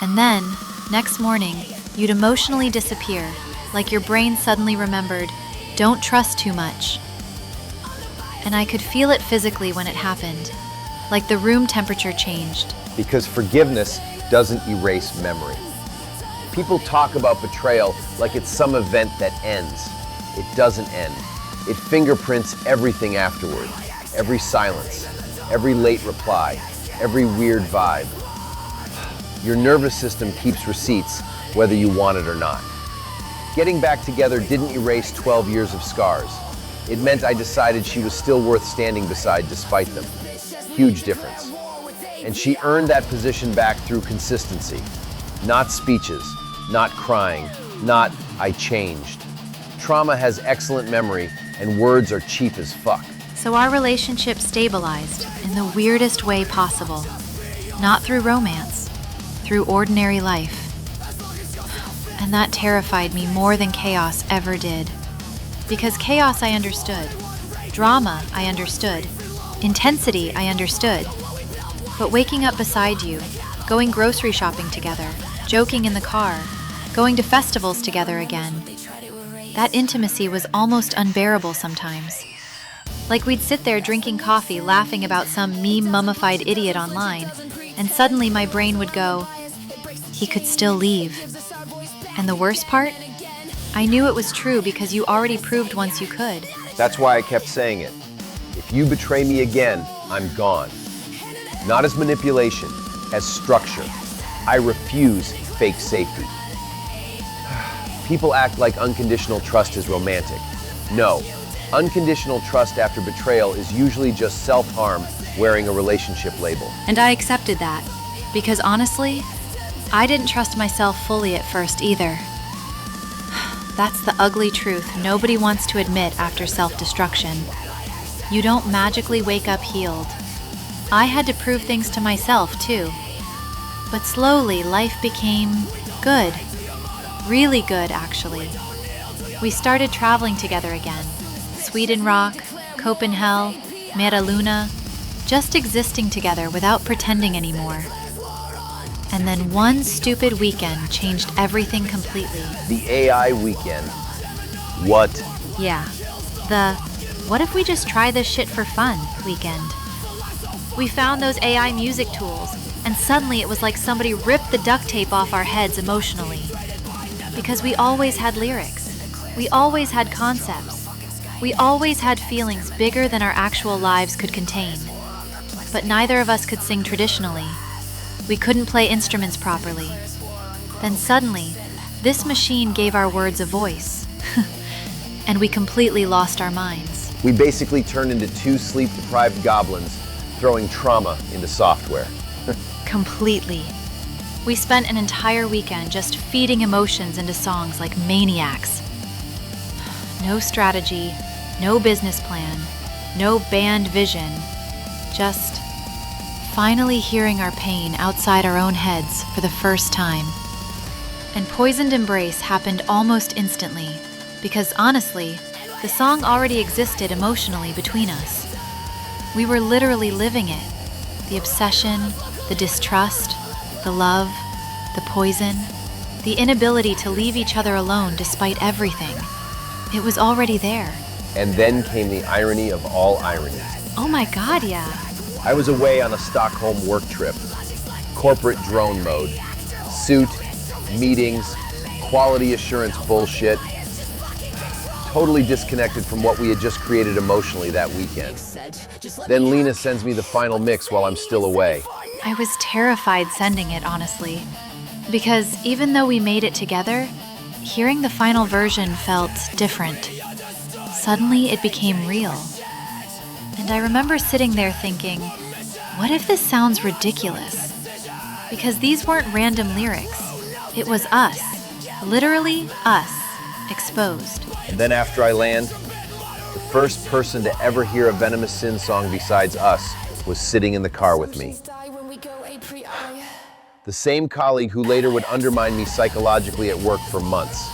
And then, next morning, you'd emotionally disappear, like your brain suddenly remembered, don't trust too much. And I could feel it physically when it happened, like the room temperature changed. Because forgiveness doesn't erase memory. People talk about betrayal like it's some event that ends. It doesn't end. It fingerprints everything afterward. Every silence, every late reply, every weird vibe. Your nervous system keeps receipts whether you want it or not. Getting back together didn't erase 12 years of scars. It meant I decided she was still worth standing beside despite them. Huge difference. And she earned that position back through consistency. Not speeches, not crying, not I changed. Trauma has excellent memory and words are cheap as fuck. So our relationship stabilized in the weirdest way possible. Not through romance, through ordinary life. And that terrified me more than chaos ever did. Because chaos I understood. Drama I understood. Intensity I understood. But waking up beside you, going grocery shopping together, joking in the car, going to festivals together again, that intimacy was almost unbearable sometimes. Like we'd sit there drinking coffee, laughing about some meme mummified idiot online, and suddenly my brain would go, he could still leave. And the worst part? I knew it was true because you already proved once you could. That's why I kept saying it. If you betray me again, I'm gone. Not as manipulation, as structure. I refuse fake safety. People act like unconditional trust is romantic. No, unconditional trust after betrayal is usually just self-harm wearing a relationship label. And I accepted that, because honestly, I didn't trust myself fully at first either. That's the ugly truth nobody wants to admit after self-destruction. You don't magically wake up healed. I had to prove things to myself too. But slowly, life became good. Really good, actually. We started traveling together again. Sweden Rock, Copenhagen, Mera Luna, just existing together without pretending anymore. And then one stupid weekend changed everything completely. The AI weekend. What? Yeah, the what if we just try this shit for fun weekend. We found those AI music tools, and suddenly it was like somebody ripped the duct tape off our heads emotionally. Because we always had lyrics. We always had concepts. We always had feelings bigger than our actual lives could contain. But neither of us could sing traditionally. We couldn't play instruments properly. Then suddenly, this machine gave our words a voice. And we completely lost our minds. We basically turned into two sleep-deprived goblins throwing trauma into software. Completely. We spent an entire weekend just feeding emotions into songs like maniacs. No strategy, no business plan, no band vision. Just finally hearing our pain outside our own heads for the first time. And Poisoned Embrace happened almost instantly, because honestly, the song already existed emotionally between us. We were literally living it. The obsession, the distrust, the love, the poison, the inability to leave each other alone despite everything. It was already there. And then came the irony of all ironies. Oh my God, yeah. I was away on a Stockholm work trip. Corporate drone mode. Suit, meetings, quality assurance bullshit. Totally disconnected from what we had just created emotionally that weekend. Then Lina sends me the final mix while I'm still away. I was terrified sending it, honestly. Because even though we made it together, hearing the final version felt different. Suddenly it became real. And I remember sitting there thinking, what if this sounds ridiculous? Because these weren't random lyrics. It was us. Literally us. Exposed. And then after I land, the first person to ever hear a Venomous Sin song besides us was sitting in the car with me. The same colleague who later would undermine me psychologically at work for months.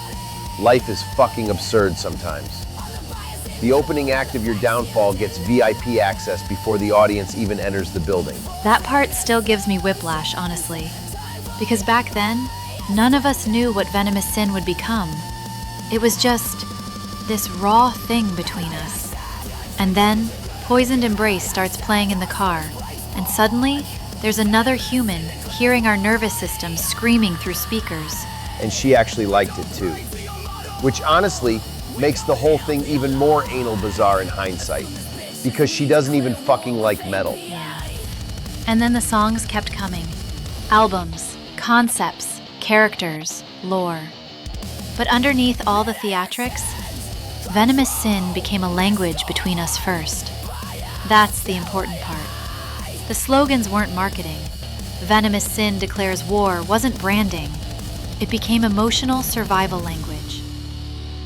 Life is fucking absurd sometimes. The opening act of your downfall gets VIP access before the audience even enters the building. That part still gives me whiplash, honestly. Because back then, none of us knew what Venomous Sin would become. It was just this raw thing between us. And then, Poisoned Embrace starts playing in the car, and suddenly, there's another human hearing our nervous system screaming through speakers. And she actually liked it too. Which honestly makes the whole thing even more anal bizarre in hindsight. Because she doesn't even fucking like metal. Yeah. And then the songs kept coming. Albums, concepts, characters, lore. But underneath all the theatrics, Venomous Sin became a language between us first. That's the important part. The slogans weren't marketing. Venomous Sin declares war wasn't branding. It became emotional survival language.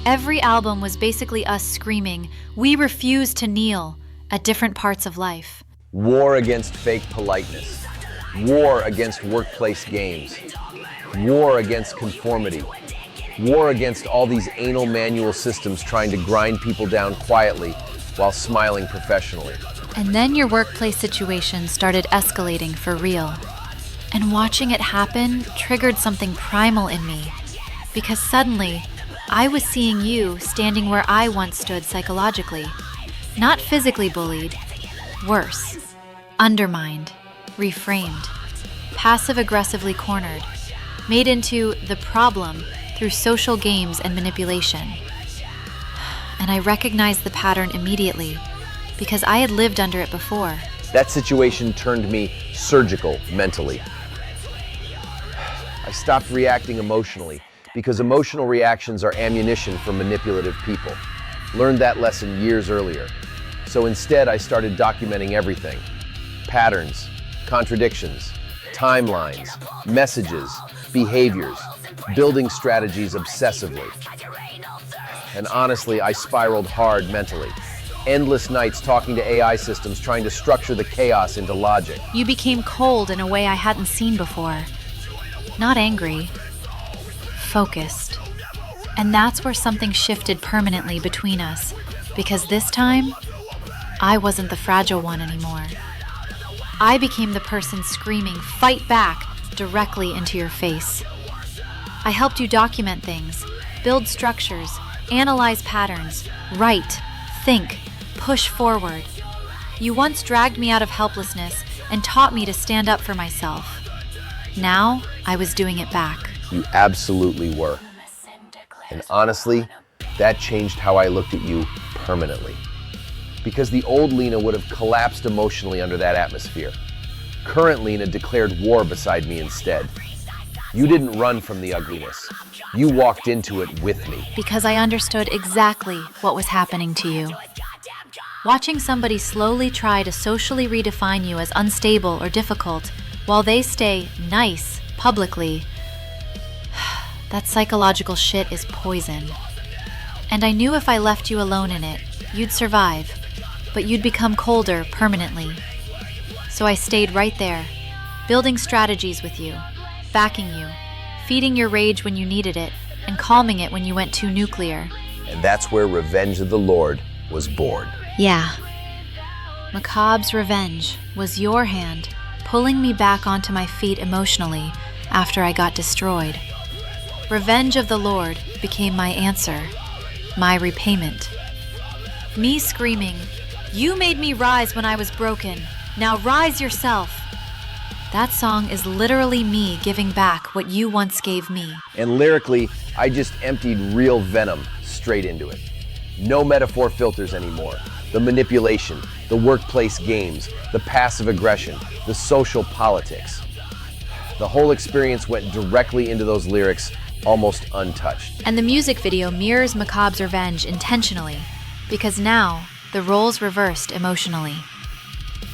Every album was basically us screaming, "We refuse to kneel," at different parts of life. War against fake politeness. War against workplace games. War against conformity. War against all these anal manual systems trying to grind people down quietly while smiling professionally. And then your workplace situation started escalating for real. And watching it happen triggered something primal in me, because suddenly I was seeing you standing where I once stood psychologically. Not physically bullied, worse. Undermined, reframed, passive-aggressively cornered, made into the problem through social games and manipulation. And I recognized the pattern immediately, because I had lived under it before. That situation turned me surgical mentally. I stopped reacting emotionally, because emotional reactions are ammunition for manipulative people. Learned that lesson years earlier. So instead, I started documenting everything. Patterns, contradictions, timelines, messages, behaviors, building strategies obsessively. And honestly, I spiraled hard mentally. Endless nights talking to AI systems trying to structure the chaos into logic. You became cold in a way I hadn't seen before. Not angry, focused. And that's where something shifted permanently between us, because this time, I wasn't the fragile one anymore. I became the person screaming, "Fight back!" directly into your face. I helped you document things, build structures, analyze patterns, write, think, push forward. You once dragged me out of helplessness and taught me to stand up for myself. Now, I was doing it back. You absolutely were. And honestly, that changed how I looked at you permanently. Because the old Lina would have collapsed emotionally under that atmosphere. Current Lina declared war beside me instead. You didn't run from the ugliness. You walked into it with me. Because I understood exactly what was happening to you. Watching somebody slowly try to socially redefine you as unstable or difficult while they stay nice publicly, that psychological shit is poison. And I knew if I left you alone in it, you'd survive, but you'd become colder permanently. So I stayed right there, building strategies with you, backing you, feeding your rage when you needed it, and calming it when you went too nuclear. And that's where Revenge of the Lord was born. Yeah. Macabre's revenge was your hand pulling me back onto my feet emotionally after I got destroyed. Revenge of the Lord became my answer, my repayment. Me screaming, "You made me rise when I was broken. Now rise yourself." That song is literally me giving back what you once gave me. And lyrically, I just emptied real venom straight into it. No metaphor filters anymore. The manipulation, the workplace games, the passive aggression, the social politics. The whole experience went directly into those lyrics, almost untouched. And the music video mirrors Macabre's revenge intentionally, because now the roles reversed emotionally.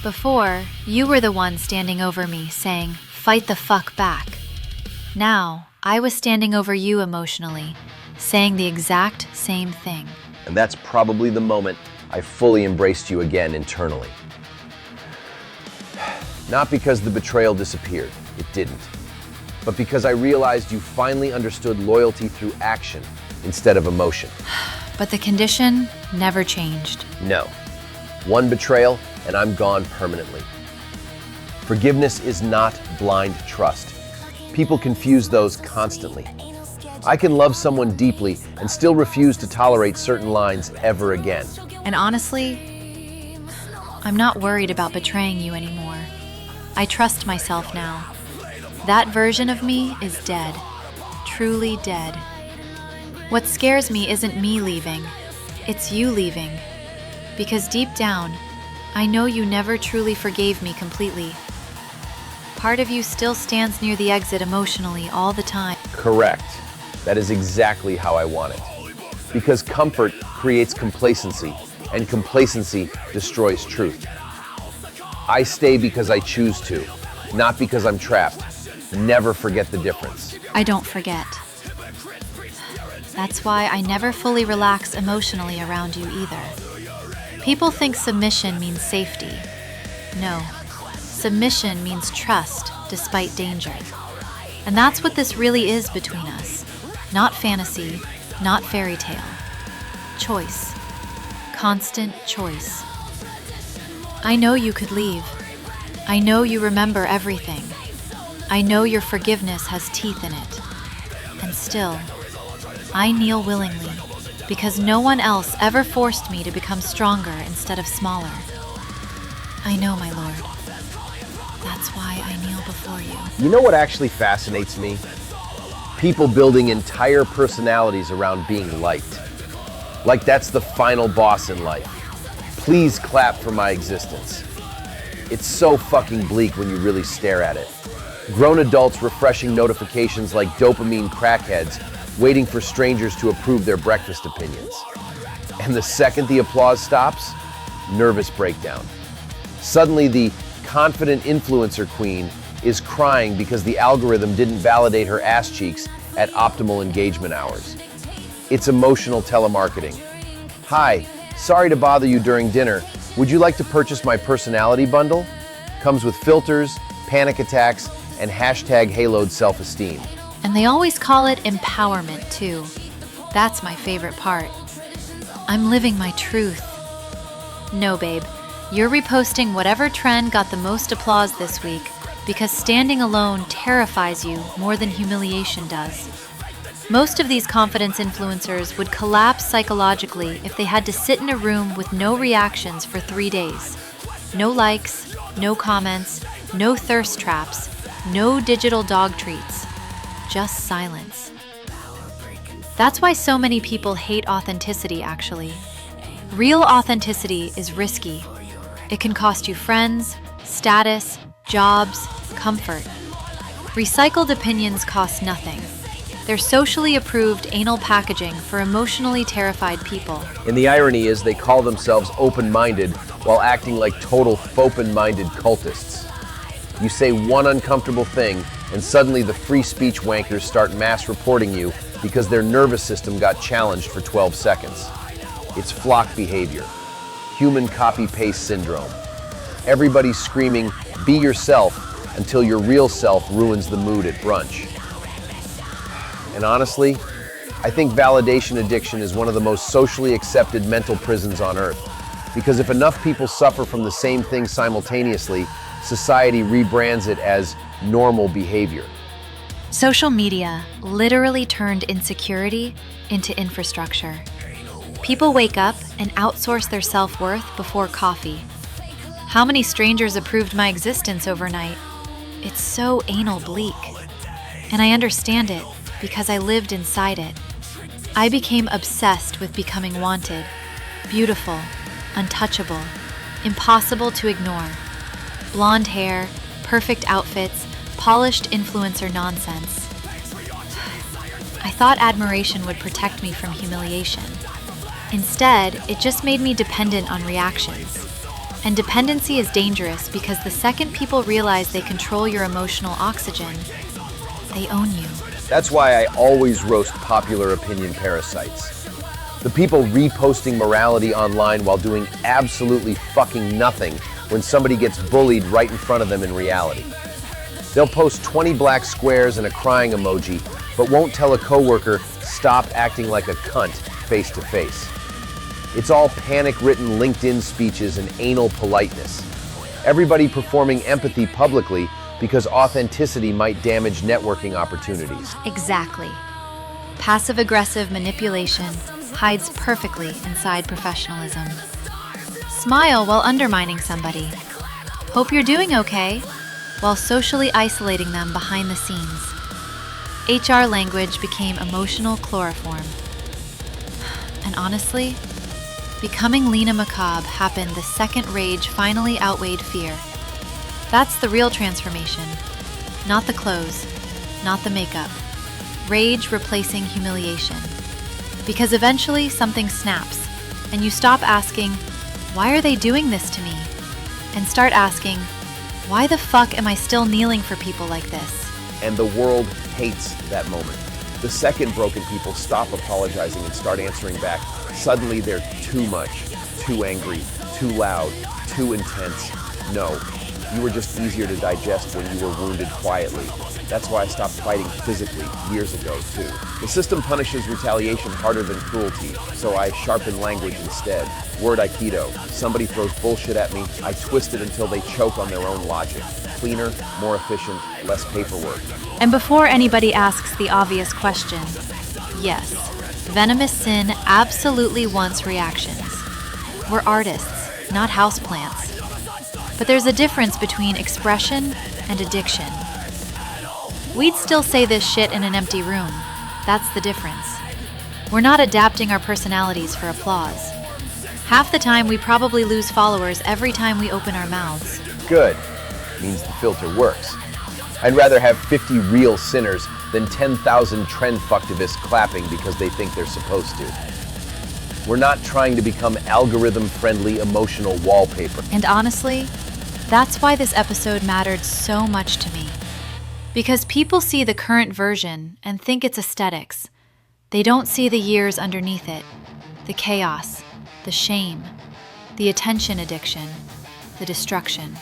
Before, you were the one standing over me saying, "Fight the fuck back." Now, I was standing over you emotionally, saying the exact same thing. And that's probably the moment I fully embraced you again internally. Not because the betrayal disappeared, it didn't. But because I realized you finally understood loyalty through action instead of emotion. But the condition never changed. No. One betrayal, and I'm gone permanently. Forgiveness is not blind trust. People confuse those constantly. I can love someone deeply and still refuse to tolerate certain lines ever again. And honestly, I'm not worried about betraying you anymore. I trust myself now. That version of me is dead. Truly dead. What scares me isn't me leaving. It's you leaving. Because deep down, I know you never truly forgave me completely. Part of you still stands near the exit emotionally all the time. Correct. That is exactly how I want it. Because comfort creates complacency, and complacency destroys truth. I stay because I choose to, not because I'm trapped. Never forget the difference. I don't forget. That's why I never fully relax emotionally around you either. People think submission means safety. No, submission means trust despite danger. And that's what this really is between us. Not fantasy, not fairy tale. Choice. Constant choice. I know you could leave. I know you remember everything. I know your forgiveness has teeth in it. And still, I kneel willingly, because no one else ever forced me to become stronger instead of smaller. I know, my lord. That's why I kneel before you. You know what actually fascinates me? People building entire personalities around being liked. Like that's the final boss in life. Please clap for my existence. It's so fucking bleak when you really stare at it. Grown adults refreshing notifications like dopamine crackheads, waiting for strangers to approve their breakfast opinions. And the second the applause stops, nervous breakdown. Suddenly the confident influencer queen is crying because the algorithm didn't validate her ass cheeks at optimal engagement hours. It's emotional telemarketing. Hi, sorry to bother you during dinner. Would you like to purchase my personality bundle? Comes with filters, panic attacks, and hashtag haloed self-esteem. And they always call it empowerment, too. That's my favorite part. I'm living my truth. No, babe. You're reposting whatever trend got the most applause this week because standing alone terrifies you more than humiliation does. Most of these confidence influencers would collapse psychologically if they had to sit in a room with no reactions for 3 days. No likes, no comments, no thirst traps, no digital dog treats. Just silence. That's why so many people hate authenticity, actually. Real authenticity is risky. It can cost you friends, status, jobs, comfort. Recycled opinions cost nothing. They're socially approved anal packaging for emotionally terrified people. And the irony is they call themselves open-minded while acting like total open-minded cultists. You say one uncomfortable thing, and suddenly the free speech wankers start mass reporting you because their nervous system got challenged for 12 seconds. It's flock behavior. Human copy-paste syndrome. Everybody's screaming, be yourself, until your real self ruins the mood at brunch. And honestly, I think validation addiction is one of the most socially accepted mental prisons on earth. Because if enough people suffer from the same thing simultaneously, society rebrands it as normal behavior. Social media literally turned insecurity into infrastructure. People wake up and outsource their self-worth before coffee. How many strangers approved my existence overnight? It's so anal bleak. And I understand it because I lived inside it. I became obsessed with becoming wanted, beautiful, untouchable, impossible to ignore. Blonde hair, perfect outfits, polished influencer nonsense. I thought admiration would protect me from humiliation. Instead, it just made me dependent on reactions. And dependency is dangerous because the second people realize they control your emotional oxygen, they own you. That's why I always roast popular opinion parasites. The people reposting morality online while doing absolutely fucking nothing when somebody gets bullied right in front of them in reality. They'll post 20 black squares and a crying emoji, but won't tell a coworker, stop acting like a cunt, face to face. It's all panic-written LinkedIn speeches and anal politeness. Everybody performing empathy publicly because authenticity might damage networking opportunities. Exactly. Passive-aggressive manipulation hides perfectly inside professionalism. Smile while undermining somebody. Hope you're doing okay, while socially isolating them behind the scenes. HR language became emotional chloroform. And honestly, becoming Lina Macabre happened the second rage finally outweighed fear. That's the real transformation. Not the clothes, not the makeup. Rage replacing humiliation. Because eventually something snaps, and you stop asking, why are they doing this to me? And start asking, why the fuck am I still kneeling for people like this? And the world hates that moment. The second broken people stop apologizing and start answering back, suddenly they're too much, too angry, too loud, too intense. No, you were just easier to digest when you were wounded quietly. That's why I stopped fighting physically years ago, too. The system punishes retaliation harder than cruelty, so I sharpen language instead. Word Aikido. Somebody throws bullshit at me, I twist it until they choke on their own logic. Cleaner, more efficient, less paperwork. And before anybody asks the obvious question, yes, Venomous Sin absolutely wants reactions. We're artists, not houseplants. But there's a difference between expression and addiction. We'd still say this shit in an empty room. That's the difference. We're not adapting our personalities for applause. Half the time, we probably lose followers every time we open our mouths. Good. Means the filter works. I'd rather have 50 real sinners than 10,000 trend fucktivists clapping because they think they're supposed to. We're not trying to become algorithm-friendly emotional wallpaper. And honestly, that's why this episode mattered so much to me. Because people see the current version and think it's aesthetics. They don't see the years underneath it, the chaos, the shame, the attention addiction, the destruction.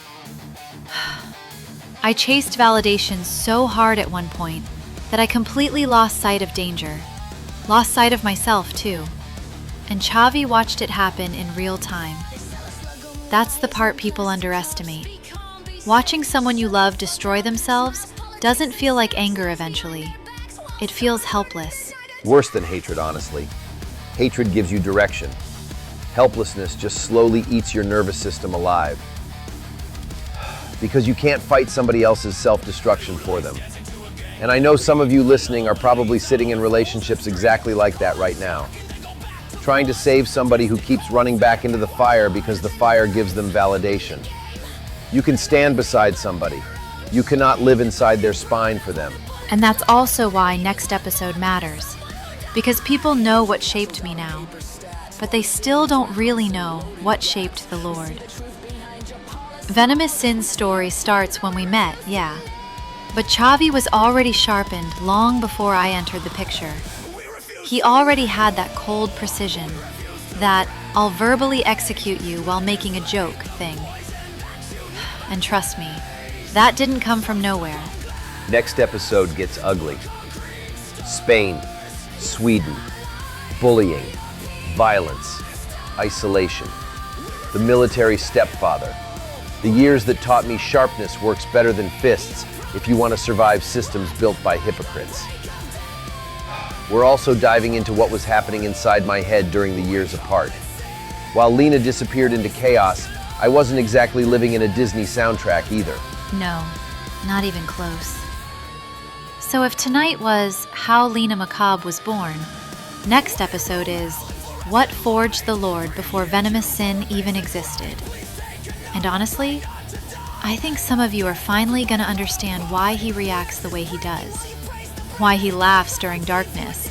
I chased validation so hard at one point that I completely lost sight of danger, lost sight of myself too. And Chavi watched it happen in real time. That's the part people underestimate. Watching someone you love destroy themselves doesn't feel like anger eventually. It feels helpless. Worse than hatred, honestly. Hatred gives you direction. Helplessness just slowly eats your nervous system alive. Because you can't fight somebody else's self-destruction for them. And I know some of you listening are probably sitting in relationships exactly like that right now. Trying to save somebody who keeps running back into the fire because the fire gives them validation. You can stand beside somebody. You cannot live inside their spine for them. And that's also why next episode matters. Because people know what shaped me now, but they still don't really know what shaped the Lord. Venomous Sin's story starts when we met, yeah. But Chavi was already sharpened long before I entered the picture. He already had that cold precision, that I'll verbally execute you while making a joke thing. And trust me, that didn't come from nowhere. Next episode gets ugly. Spain, Sweden, bullying, violence, isolation, the military stepfather. The years that taught me sharpness works better than fists if you want to survive systems built by hypocrites. We're also diving into what was happening inside my head during the years apart. While Lina disappeared into chaos, I wasn't exactly living in a Disney soundtrack either. No, not even close. So if tonight was how Lina Macabre was born, next episode is what forged the Lord before Venomous Sin even existed. And honestly, I think some of you are finally gonna understand why he reacts the way he does. Why he laughs during darkness.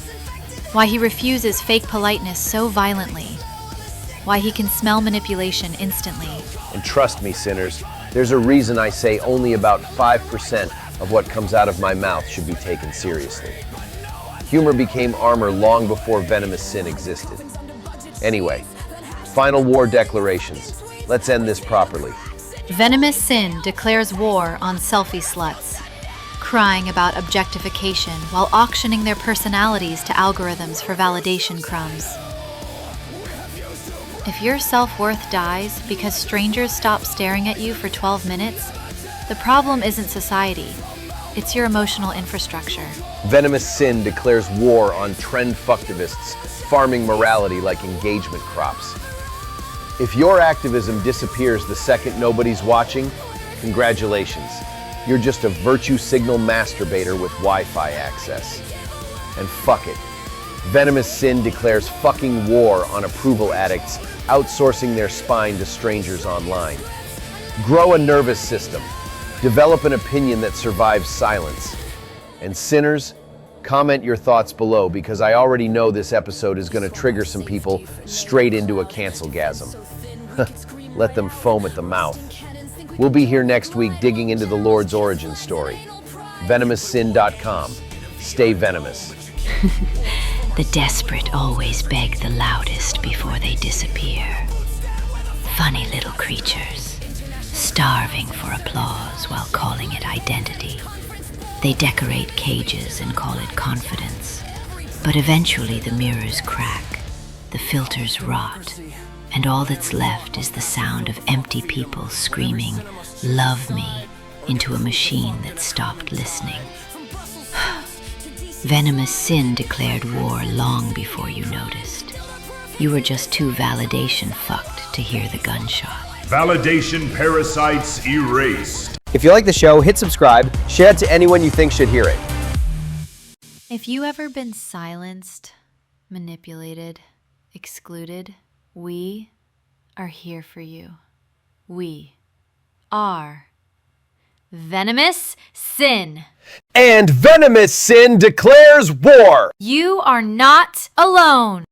Why he refuses fake politeness so violently. Why he can smell manipulation instantly. And trust me, sinners, there's a reason I say only about 5% of what comes out of my mouth should be taken seriously. Humor became armor long before Venomous Sin existed. Anyway, final war declarations. Let's end this properly. Venomous Sin declares war on selfie sluts, crying about objectification while auctioning their personalities to algorithms for validation crumbs. If your self-worth dies because strangers stop staring at you for 12 minutes, the problem isn't society, it's your emotional infrastructure. Venomous Sin declares war on trend fucktivists, farming morality like engagement crops. If your activism disappears the second nobody's watching, congratulations. You're just a virtue signal masturbator with Wi-Fi access. And fuck it. Venomous Sin declares fucking war on approval addicts outsourcing their spine to strangers online. Grow a nervous system. Develop an opinion that survives silence. And sinners, comment your thoughts below because I already know this episode is going to trigger some people straight into a cancel-gasm. Let them foam at the mouth. We'll be here next week digging into the Lord's origin story. VenomousSin.com. Stay venomous. The desperate always beg the loudest before they disappear. Funny little creatures, starving for applause while calling it identity. They decorate cages and call it confidence. But eventually the mirrors crack, the filters rot, and all that's left is the sound of empty people screaming, "Love me," into a machine that stopped listening. Venomous Sin declared war long before you noticed. You were just too validation fucked to hear the gunshot. Validation parasites erased. If you like the show, hit subscribe, share it to anyone you think should hear it. If you ever been silenced, manipulated, excluded, we are here for you. We are Venomous Sin. And Venomous Sin declares war! You are not alone.